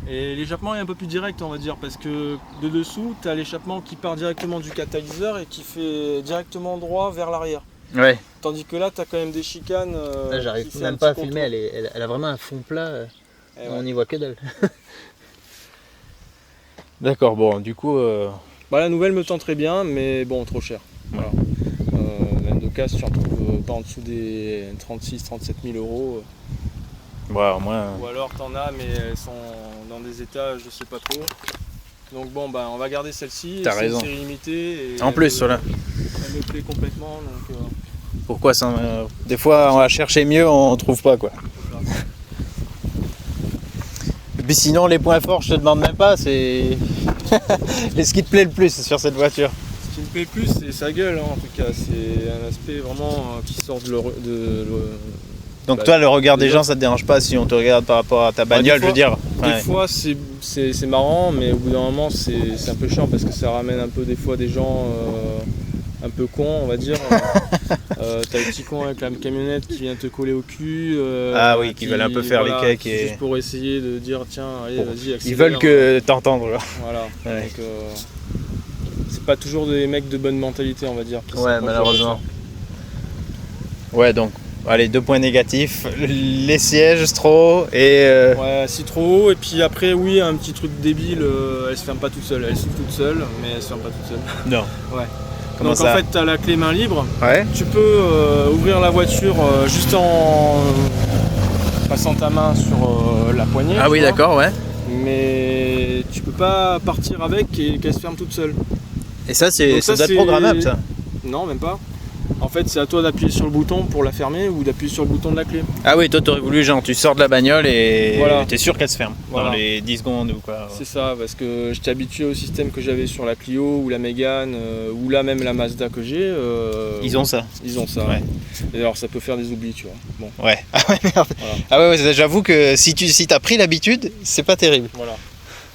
Et l'échappement est un peu plus direct, on va dire, parce que de dessous, tu as l'échappement qui part directement du catalyseur et qui fait directement droit vers l'arrière. Ouais. Tandis que là, tu as quand même des chicanes. Là, qui j'arrive fait même un pas à petit filmer, contour. elle a vraiment un fond plat. Et On ouais. n'y voit que dalle. D'accord, bon, du coup. Bah, la nouvelle me tente très bien, mais bon, trop cher. Voilà. Même de casse, tu en retrouves pas en dessous des 36-37 000 euros. Ouais, au moins. Ou alors t'en as, mais elles sont dans des états, je sais pas trop. Donc bon, bah, on va garder celle-ci. T'as C'est raison. une série limitée. Et En plus, voilà. Elle me plaît complètement. Donc, Pourquoi ça des fois, on va chercher mieux, on trouve pas quoi. Et puis sinon, les points forts, je te demande même pas, c'est. Ce qui te plaît le plus sur cette voiture. Ce qui me plaît le plus, c'est sa gueule, hein, en tout cas. C'est un aspect vraiment qui sort Donc Bah, toi, le regard des déjà- gens, ça te dérange pas si on te regarde par rapport à ta bagnole, je veux dire. Des Ouais. fois, c'est marrant, mais au bout d'un moment, c'est un peu chiant parce que ça ramène un peu des fois des gens un peu cons, on va dire. T'as le petit con avec la camionnette qui vient te coller au cul. Ah oui, qui veulent un peu faire les cakes et- Juste pour essayer de dire, tiens, allez, Bon, vas-y, accélère. Ils veulent que t'entendre. Voilà. Ouais. Donc, c'est pas toujours des mecs de bonne mentalité, on va dire. qui Ouais, s'approchent de la malheureusement. voiture. Ouais, donc, allez, 2 points négatifs. Les sièges trop et. Ouais, c'est trop haut. Et puis après, oui, un petit truc débile, elle se ferme pas toute seule. Elle s'ouvre toute seule, mais elle se ferme pas toute seule. Non. Ouais. Donc ça? en fait, tu as la clé main libre. Ouais. Tu peux ouvrir la voiture juste en passant ta main sur la poignée. Ah oui, vois. d'accord, ouais. Mais tu peux pas partir avec et qu'elle se ferme toute seule. Et ça, Donc ça doit être c'est- programmable, ça. Non, même pas. En fait, c'est à toi d'appuyer sur le bouton pour la fermer ou d'appuyer sur le bouton de la clé. Ah oui, toi, t'aurais voulu, genre, tu sors de la bagnole et Voilà. t'es sûr qu'elle se ferme Voilà. dans les 10 secondes ou quoi. C'est ça, parce que j'étais habitué au système que j'avais sur la Clio ou la Mégane ou là même la Mazda que j'ai. Ils ont ça. Ils ont ça. Ouais. Et alors ça peut faire des oublis, tu vois. Bon, Ouais. Ah ouais, merde. Voilà. Ah ouais, j'avoue que si t'as pris l'habitude, c'est pas terrible. voilà.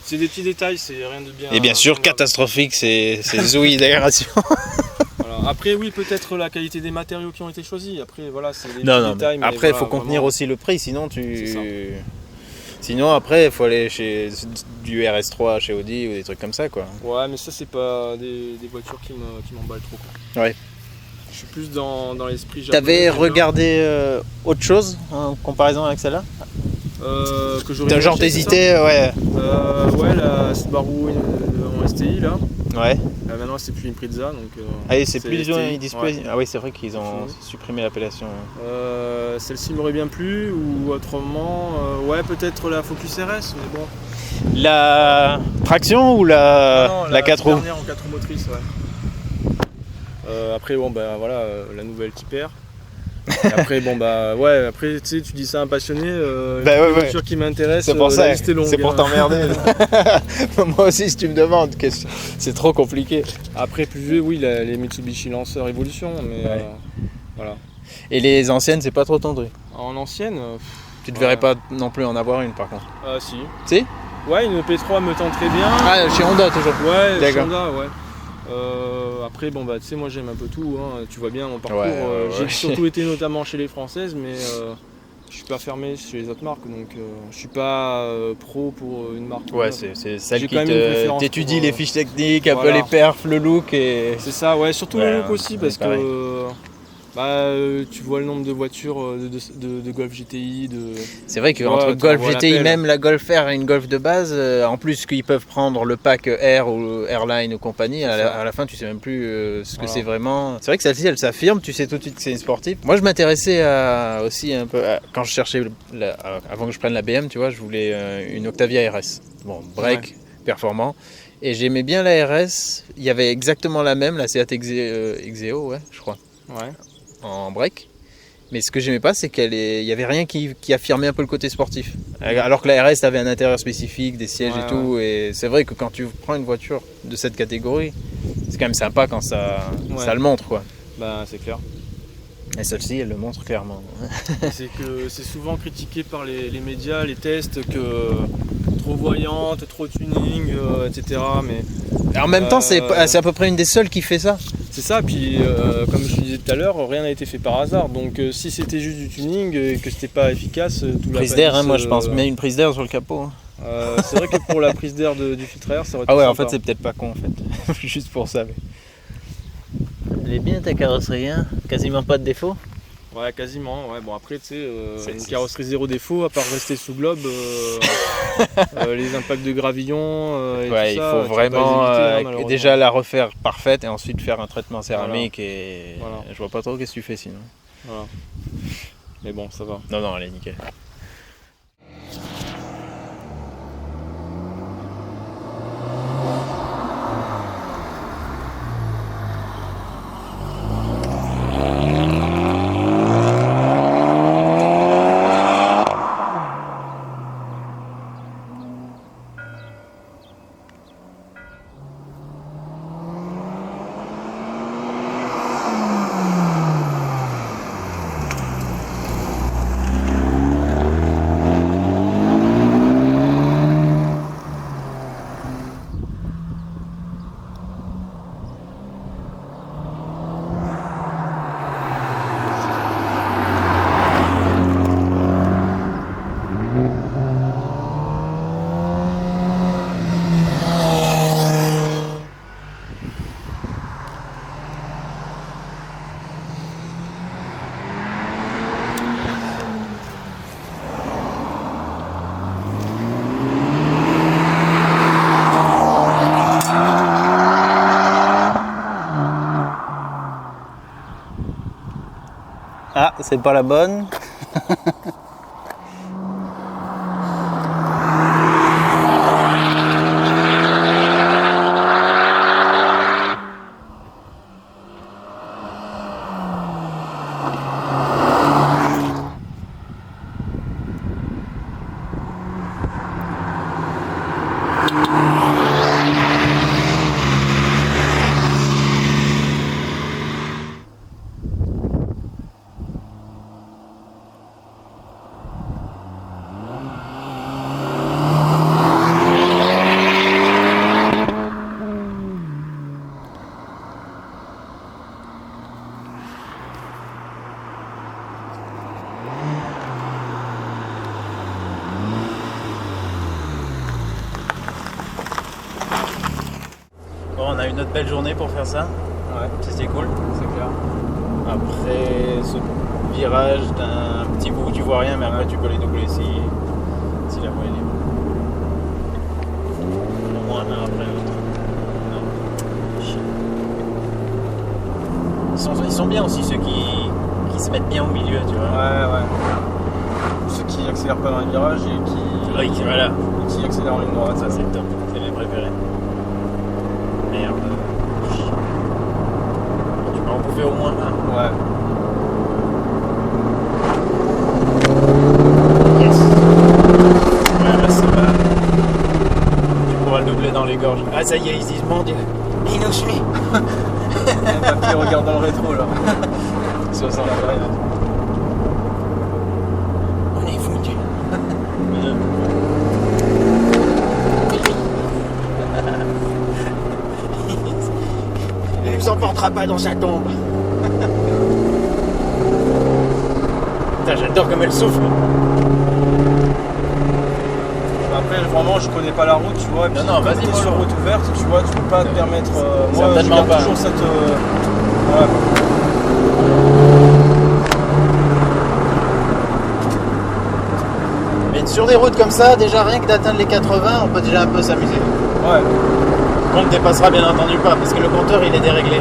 C'est des petits détails, c'est rien de bien. Et bien sûr, bien grave. catastrophique, c'est Zoe d'aération. Voilà. Après, oui, peut-être la qualité des matériaux qui ont été choisis. Après, voilà, c'est des Non, petits non, détails. mais après, il faut voilà, contenir vraiment. aussi le prix, sinon C'est ça. Sinon, après, il faut aller chez du RS3 chez Audi ou des trucs comme ça, quoi. Ouais, mais ça, c'est pas des voitures qui m'emballent trop. Quoi. Ouais. Je suis plus dans l'esprit japonais. T'avais déjà. regardé autre chose en comparaison avec celle-là? Que j'aurais Genre acheté, c'est ça t'hésitais, ouais. Ouais, la Subaru en STI là. Ouais. Maintenant c'est plus une Impreza donc. Ah oui, c'est plus STI, display. ouais. Ah oui, c'est vrai qu'ils ont Fini. supprimé l'appellation. Celle-ci m'aurait bien plu ou autrement, ouais peut-être la Focus RS mais bon. La traction ou la 4 roues? Dernière en 4 roues motrices, ouais. Après bon bah voilà la nouvelle Tipper. Et après bon bah ouais après tu sais tu dis ça à un passionné Bah ouais, une ouais. voiture qui m'intéresse C'est pour la ça, liste est longue, c'est pour hein. t'emmerder. Moi aussi, si tu me demandes, c'est trop compliqué. Après plus vieux oui les Mitsubishi Lancer Evolution mais Ouais. voilà. Et les anciennes, c'est pas trop ton truc. En ancienne Tu te ouais. verrais pas non plus en avoir une, par contre. Si. Si? Ouais une P3 me tente très bien. Ah, chez Honda toujours. Ouais, D'accord. Honda, ouais. Après, bon, bah, tu sais, moi j'aime un peu tout, hein. Tu vois bien mon parcours. Ouais, ouais, J'ai ouais. surtout été notamment chez les françaises, mais je suis pas fermé chez les autres marques, donc je suis pas pro pour une marque. Ouais, c'est celle J'ai qui quand même une préférence t'étudie pour, les fiches techniques, un peu voilà. les perfs, le look et. C'est ça, ouais, surtout Ouais, le look aussi, on est parce pareil. que tu vois le nombre de voitures de Golf GTI, C'est vrai tu qu'entre vois, Golf t'envoies GTI, l'appel. même la Golf R et une Golf de base, en plus qu'ils peuvent prendre le pack R ou Airline ou compagnie, C'est ça. à la fin tu sais même plus ce que Voilà. c'est vraiment. C'est vrai que celle-ci elle s'affirme, tu sais tout de suite que c'est une sportive. Moi je m'intéressais aussi un peu, quand je cherchais, avant que je prenne la BM, tu vois, je voulais une Octavia RS. Bon, break, performant. Et j'aimais bien la RS, il y avait exactement la même, la Seat Exeo, ouais, je crois, Ouais. en break. Mais ce que j'aimais pas, c'est qu'il y avait rien qui affirmait un peu le côté sportif. Alors que la RS avait un intérieur spécifique, des sièges Ouais, et tout. Et c'est vrai que quand tu prends une voiture de cette catégorie, c'est quand même sympa quand ça le montre, quoi. Bah, c'est clair. Et celle-ci, elle le montre clairement. C'est que c'est souvent critiqué par les médias, les tests, que trop voyante, trop tuning, etc. Mais Et en même temps, c'est à peu près une des seules qui fait ça. c'est ça, puis comme je te disais tout à l'heure, rien n'a été fait par hasard. Donc si c'était juste du tuning et que c'était pas efficace, tout la Prise d'air, hein, palisse, moi je pense, mais une prise d'air sur le capot. Hein. c'est vrai que pour la prise d'air du filtre à air, ça aurait été Ah ouais, en sympa. fait, c'est peut-être pas con, en fait. Juste pour ça. Mais... Elle est bien ta carrosserie, hein, quasiment pas de défaut. Ouais, quasiment. Ouais. Bon, après, tu sais, C'est- une c'est- carrosserie zéro défaut, à part rester sous globe, les impacts de gravillon et Ouais, tout il ça, faut tu peux vraiment pas les éviter, hein, malheureusement. déjà la refaire parfaite et ensuite faire un traitement céramique et Voilà. je vois pas trop qu'est-ce que tu fais sinon. Voilà. Mais bon, ça va. Non, elle est nickel. Ah, c'est pas la bonne. Bon, on a une autre belle journée pour faire ça. Ouais, C'était cool. c'est clair. Après ce virage d'un petit bout où tu vois rien, mais après tu peux les doubler si la voie est libre. Au moins un après l'autre. Non. Chier. Ils sont bien aussi ceux qui se mettent bien au milieu, tu vois. Ouais. Ceux qui accélèrent pas dans les virages et Oui, voilà. qui accélèrent en ligne droite. Ça c'est top. C'est mes préférés. Merde. Chier. Tu peux en bouffer au moins un. Ouais. Yes. Ouais, là ça va. Tu pourras le doubler dans les gorges. Ah ça y est, ils disent mon Dieu, il nous suit. Le papier regarde dans le rétro là. 60. On est foutu. Il nous emportera pas dans sa tombe. Putain, j'adore comme elle souffle. Après, vraiment, je connais pas la route, tu vois. Et puis, Non, quand vas-y, t'es moi, sur je- route ouverte, tu vois, tu peux pas te permettre. Moi, je Certainement garde pas. toujours cette. Ouais. Mais sur des routes comme ça, déjà rien que d'atteindre les 80, on peut déjà un peu s'amuser. Ouais. On ne dépassera bien entendu pas, parce que le compteur il est déréglé.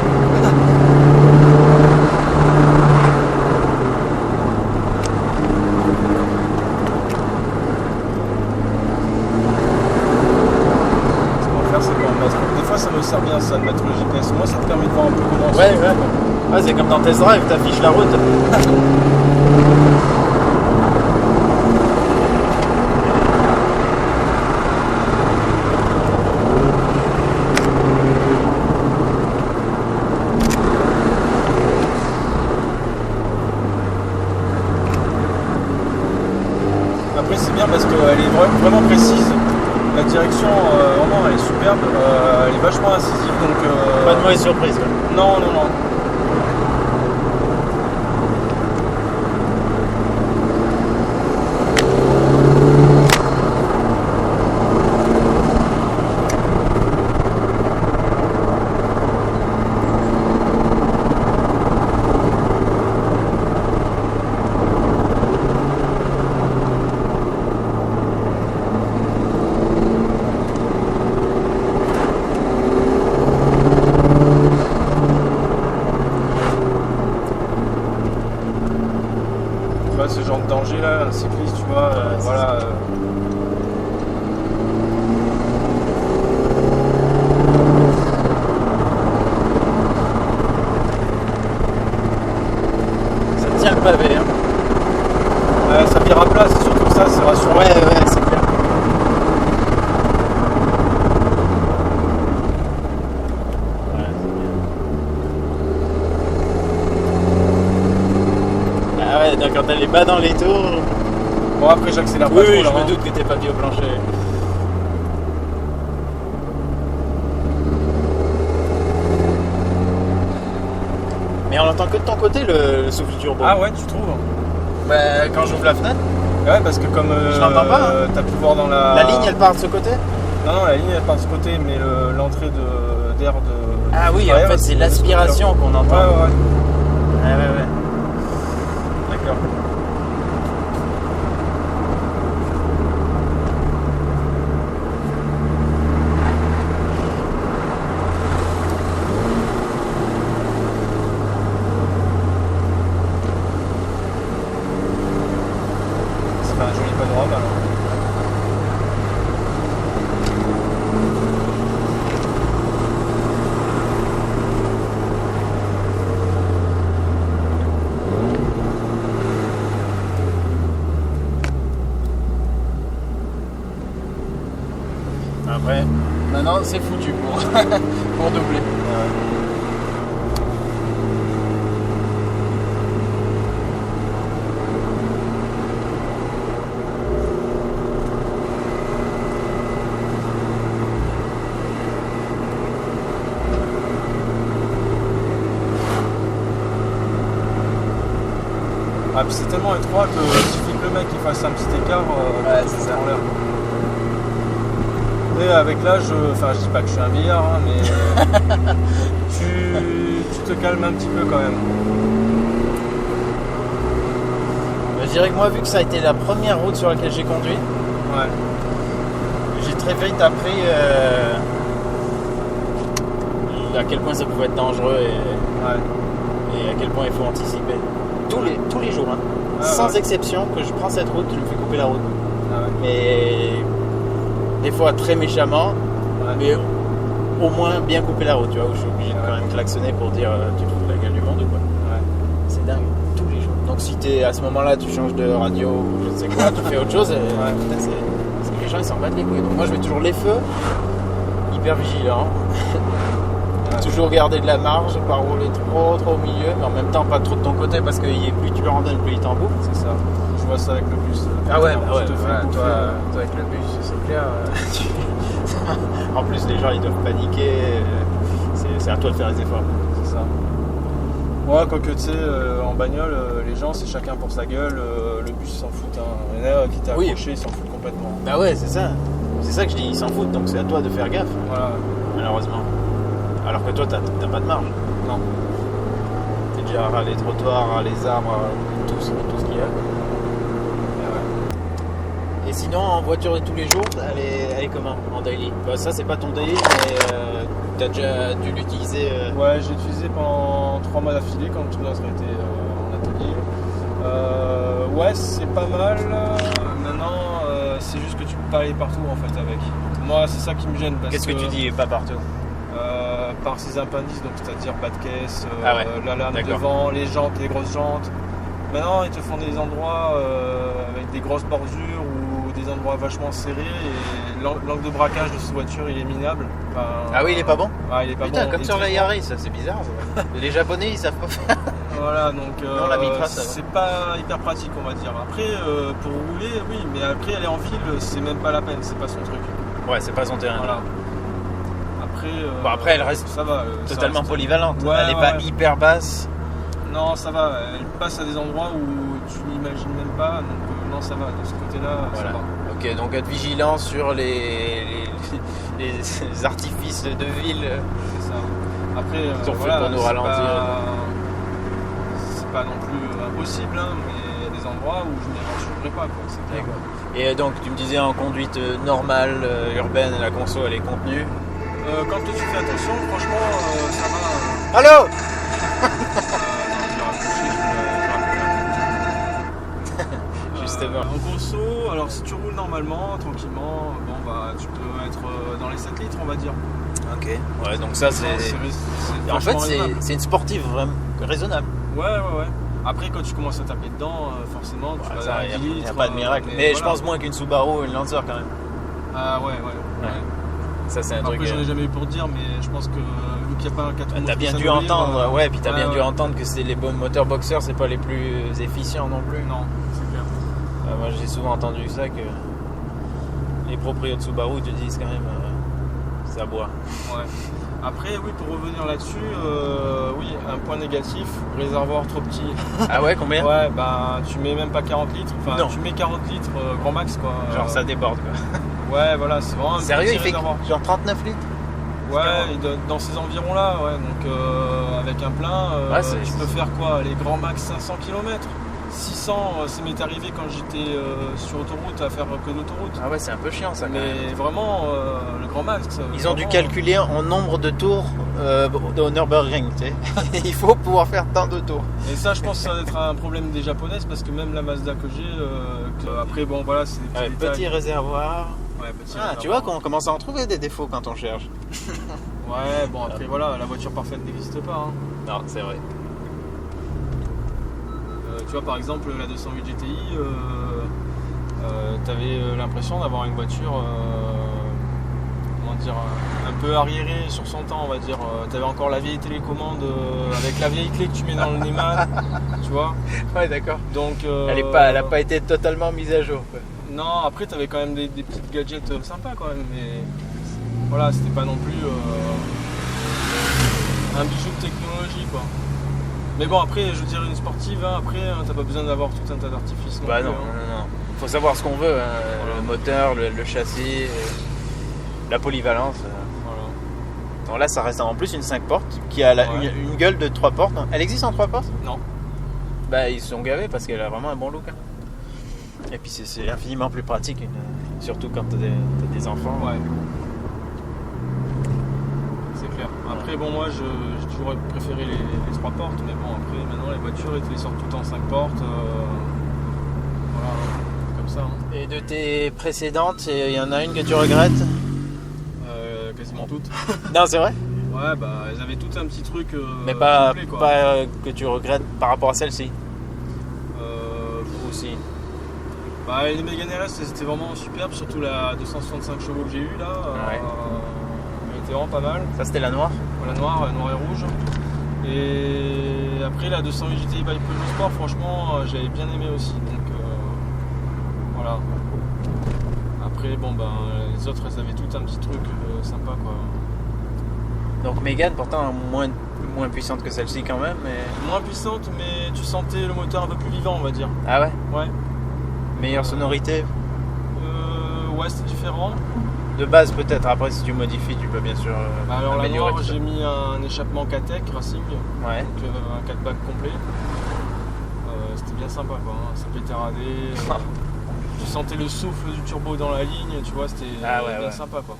Ce qu'on va faire, c'est qu'on va mettre. Des fois, ça me sert bien ça de mettre le GPS. Moi, ça te permet de voir un peu comment. Ouais. Ouais, c'est comme dans Test Drive, t'affiches la route. Après, c'est bien parce qu'elle est vraiment précise. La direction, vraiment, elle est superbe. Elle est vachement incisive. Donc, Pas de mauvaise surprise. Quoi. non. Tu vois, ce genre de danger là, un cycliste, tu vois, c'est voilà. Ça tient le pavé. Hein. Ça vire à plat, c'est surtout ça, c'est rassurant. Ouais, c'est clair. Ouais, c'est bien. Ah ouais, donc quand elle est bas dans les tours. Bon, après, j'accélère pas Oui, trop je là. me hein. doute que t'es pas pied au plancher. Mais on entend que de ton côté le souffle turbo. Ah ouais, tu trouves? Bah, quand j'ouvre la fenêtre, Ouais, parce que comme Je l'entends pas, hein. t'as pu voir dans la. la ligne elle part de ce côté. Non, la ligne elle part de ce côté, mais l'entrée d'air de. Ah oui, en derrière, fait c'est de ce l'aspiration qu'on côté-là. entend. Ouais. Ouais. D'accord. Ouais. Maintenant, c'est foutu pour, pour doubler. Ah, puis c'est tellement étroit que suffit que le mec il fasse un petit écart, Ouais, c'est ça. en l'air. Et avec l'âge, enfin je dis pas que je suis un vieillard, hein, mais tu te calmes un petit peu quand même. Je dirais que moi, vu que ça a été la première route sur laquelle j'ai conduit, Ouais. j'ai très vite appris à quel point ça pouvait être dangereux et à quel point il faut anticiper. Tous les jours, hein. Ah, Sans ouais. exception, que je prends cette route, je me fais couper la route. Ah ouais. Mais des fois très méchamment, Ouais. mais au moins bien couper la route, tu vois, où je suis obligé de quand même klaxonner pour dire tu te fous de la gueule du monde ou quoi. Ouais. C'est dingue, tous les jours. Donc si t'es à ce moment-là, tu changes de radio ou je ne sais quoi, tu fais autre chose, putain, parce que les gens ils s'en battent les couilles. Donc moi je mets toujours les feux, hyper vigilant. Toujours garder de la marge, pas rouler trop au milieu, mais en même temps pas trop de ton côté parce que plus tu le randonnes, plus il t'en bouffe. C'est ça. Je vois ça avec le bus. Ah ouais, Tu te fais bouffer. toi avec le bus, c'est clair. En plus les gens ils doivent paniquer, c'est à toi de faire les efforts. C'est ça. Ouais, quoique tu sais, en bagnole, les gens c'est chacun pour sa gueule, le bus s'en fout. Hein. Il y en a qui t'est Oui. accroché, ils s'en foutent complètement. Bah ouais, c'est ça. C'est ça que je dis, ils s'en foutent, donc c'est à toi de faire gaffe, Voilà. malheureusement. Alors que toi t'as pas de marge. Non. T'es déjà ras les trottoirs, ras les arbres, tout ce qu'il y a. Et sinon, en voiture de tous les jours, elle est comment en daily? Bah, ça, c'est pas ton daily, mais t'as déjà dû l'utiliser. Ouais, j'ai utilisé pendant 3 mois d'affilée quand tout notre été en atelier. Ouais, c'est pas mal. Maintenant, c'est juste que tu peux pas aller partout en fait avec. Moi, c'est ça qui me gêne. Parce Qu'est-ce que tu dis pas partout? Par ses appendices, donc c'est-à-dire bas de caisse, Ah ouais, la lame d'accord. devant, les jantes, les grosses jantes. Maintenant, ils te font des endroits avec des grosses bordures ou des endroits vachement serrés et l'angle de braquage de cette voiture il est minable. Enfin, Ah oui, il est pas bon? ouais, il est pas Putain, bon. comme Il est sur très la bon. Yaris, ça c'est bizarre. Ça. Les Japonais, ils savent pas faire. Voilà, donc Dans la Mitra, ça va. c'est pas hyper pratique, on va dire. Après, pour rouler, oui, mais après aller en ville, c'est même pas la peine, c'est pas son truc. Ouais, c'est pas son terrain. Voilà. Après, Bon, après, elle reste ça va. Ça totalement reste- polyvalente. Ouais, elle est ouais, pas ouais. hyper basse. Non, ça va. Elle passe à des endroits où tu n'imagines même pas, donc non, ça va. De ce côté-là, Voilà. ça va. Ok, donc être vigilant sur les artifices de ville. C'est ça. Après, Ils ont fait voilà, pour nous c'est ralentir. C'est pas non plus impossible, hein, mais il y a des endroits où je n'y aventurerai pas, quoi. C'est clair. Et donc, tu me disais en conduite normale, urbaine, la conso elle est contenue. Quand tu fais attention, franchement, ça va. Allô? Non, je vais raccrocher, je vais Justement. en conso, alors si tu roules normalement, tranquillement, bon bah tu peux être dans les 7 litres, on va dire. Ok. Ouais, donc ça c'est. En fait, vachement raisonnable. c'est une sportive vraiment raisonnable. Ouais. Après, quand tu commences à taper dedans, forcément, tu vas à 10 Il n'y litres. a pas de miracle. Mais je voilà. pense moins qu'une Subaru ou une Lancer quand même. Ah ouais. Ça, c'est un Après, truc. j'en ai jamais eu pour dire, mais je pense que vu qu'il n'y a pas un 4 roues T'as bien dû motrices à nourrir, entendre, ouais, puis t'as bien dû ouais. entendre que c'est les bons moteurs boxers, c'est pas les plus efficients non plus. Non, c'est clair. Moi j'ai souvent entendu ça que les proprios de Subaru te disent quand même ça boit. Ouais. Après, oui, pour revenir là-dessus, oui, un point négatif, réservoir trop petit. Ah ouais, combien? Ouais, bah tu mets même pas 40 litres, enfin Non. tu mets 40 litres grand max quoi. Genre ça déborde quoi. Ouais, voilà, c'est vraiment un Sérieux, petit il fait réservoir. genre 39 litres? Ouais, et dans ces environs-là, ouais, donc avec un plein, Ouais, tu peux faire quoi? Les grands max 500 km 600, ça m'est arrivé quand j'étais sur autoroute à faire que d'autoroute. Ah ouais, c'est un peu chiant ça quand même. Mais vraiment, le grand max. Ils ont dû vraiment, calculer en nombre de tours au Nürburgring, tu sais. Il faut pouvoir faire tant de tours. Et ça, je pense que ça va être un problème des japonaises parce que même la Mazda que j'ai, après, bon voilà, c'est des petits Ouais, détails. petit réservoir. Ouais, petit Ah, tu réservoir. vois qu'on commence à en trouver des défauts quand on cherche. Ouais, bon après voilà, la voiture parfaite n'existe pas. Hein. Non, c'est vrai. Tu vois par exemple la 208 GTI, t'avais l'impression d'avoir une voiture dire, un peu arriéré sur son temps, on va dire. T'avais encore la vieille télécommande avec la vieille clé que tu mets dans le Neyman, tu vois. Ouais, d'accord. Donc, Elle a pas été totalement mise à jour, quoi. non, après t'avais quand même des petites gadgets sympas quand même, mais voilà, c'était pas non plus un bijou de technologie, quoi. Mais bon, après, je veux dire, une sportive, hein, après, t'as pas besoin d'avoir tout un tas d'artifices. Bah plus, non, hein. non. Faut savoir ce qu'on veut, hein. Voilà. Le moteur, le châssis, la polyvalence. Voilà. Donc là, ça reste en plus une 5 portes qui a Ouais. une gueule de 3 portes. Elle existe en 3 portes? Non. Bah, ils se sont gavés parce qu'elle a vraiment un bon look, hein. Et puis c'est infiniment plus pratique, surtout quand t'as des enfants. Ouais. C'est clair. Après, bon, moi, j'ai toujours préféré les 3 portes, mais bon, après, maintenant, les voitures, ils te les sortent toutes en 5 portes. Voilà, comme ça. Hein. Et de tes précédentes, il y en a une que tu regrettes? Quasiment toutes. Non, c'est vrai? Ouais, bah, elles avaient toutes un petit truc. Mais pas, qui me plaît, quoi. pas que tu regrettes par rapport à celle-ci aussi. Bah, les Mégane RS, c'était vraiment superbe, surtout la 265 chevaux que j'ai eu là. Ouais. Elle était vraiment pas mal. Ça, c'était la noire? La noire et rouge. Et après, la 208 GTI by Peugeot Sport, franchement, j'avais bien aimé aussi. Donc voilà. Après, bon, ben, les autres, elles avaient toutes un petit truc sympa, quoi. Donc Mégane, pourtant moins puissante que celle-ci quand même. Mais... Moins puissante, mais tu sentais le moteur un peu plus vivant, on va dire. Ah ouais? Ouais. Meilleure sonorité? Ouais, c'était différent. De base peut-être, après si tu modifies, tu peux bien sûr Alors la améliorer noire, tout ça. j'ai mis un échappement Katech Racing, Ouais. donc un 4 bacs complet. C'était bien sympa, quoi. Hein. Ça pétait radé. Tu sentais le souffle du turbo dans la ligne, tu vois, c'était bien sympa, quoi.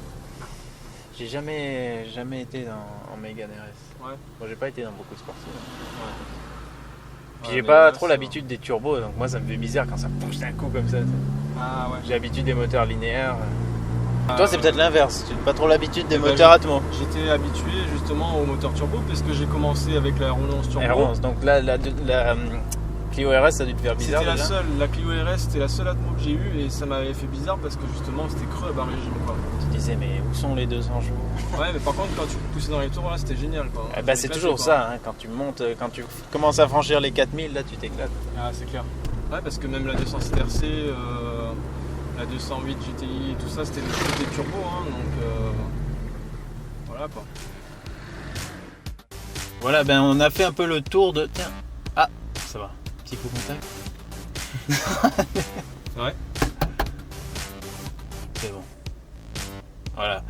J'ai jamais été en Mégane RS. Ouais. Bon, j'ai pas été dans beaucoup de sportives. Ouais. Puis Ouais, j'ai mais pas là, trop l'habitude des turbos, donc moi ça me fait bizarre quand ça pousse d'un coup comme ça. Ah ouais. J'ai l'habitude des moteurs linéaires. Ah, Toi, c'est peut-être l'inverse. Tu n'as pas trop l'habitude des bah, moteurs Atmo. J'étais habitué justement au moteur turbo parce que j'ai commencé avec la R11 turbo. R11. Donc là, la Clio RS, ça a dû te faire bizarre. C'était la déjà. seule, la Clio RS, c'était la seule Atmo que j'ai eue et ça m'avait fait bizarre parce que justement c'était creux à bas régime, quoi. Tu disais, mais où sont les 200 chevaux? Ouais, mais par contre, quand tu poussais dans les tours, là c'était génial, quoi. Bah, c'est toujours ça, hein, quand tu montes, quand tu commences à franchir les 4000, là tu t'éclates. Ah, c'est clair. Ouais, parce que même la 207 RC, la 208 GTI et tout ça, c'était des turbos, hein, donc voilà, quoi. Voilà, ben on a fait un peu le tour de. Tiens, ah, ça va, petit coup contact. Ouais. C'est bon. Voilà.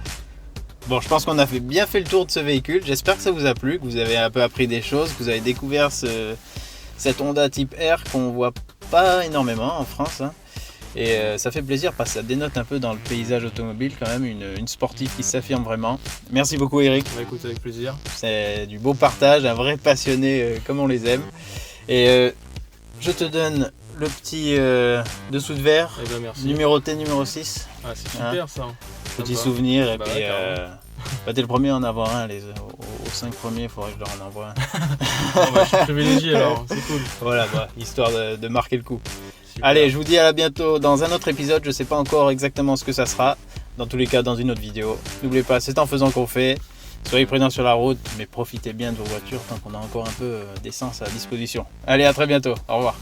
Bon, je pense qu'on a bien fait le tour de ce véhicule. J'espère que ça vous a plu, que vous avez un peu appris des choses, que vous avez découvert cette Honda Type R qu'on voit pas énormément en France. Hein. Et ça fait plaisir parce que ça dénote un peu dans le paysage automobile quand même, une sportive qui s'affirme vraiment. Merci beaucoup Eric. Bah écoute, avec plaisir. C'est du beau partage, un vrai passionné comme on les aime. Et je te donne le petit dessous de verre, Eh ben merci. numéroté numéro 6. Ah, c'est super ça. Petit Sympa. souvenir. Et Bah puis, ouais, carrément. bah, t'es le premier à en avoir un. Aux 5 premiers, il faudrait que je leur en envoie un. Bon, bah, je suis privilégié alors, c'est cool. Voilà, bah, histoire de marquer le coup. Super. Allez, je vous dis à bientôt dans un autre épisode. Je sais pas encore exactement ce que ça sera. Dans tous les cas, dans une autre vidéo. N'oubliez pas, c'est en faisant qu'on fait. Soyez prudents sur la route, mais profitez bien de vos voitures tant qu'on a encore un peu d'essence à disposition. Allez, à très bientôt. Au revoir.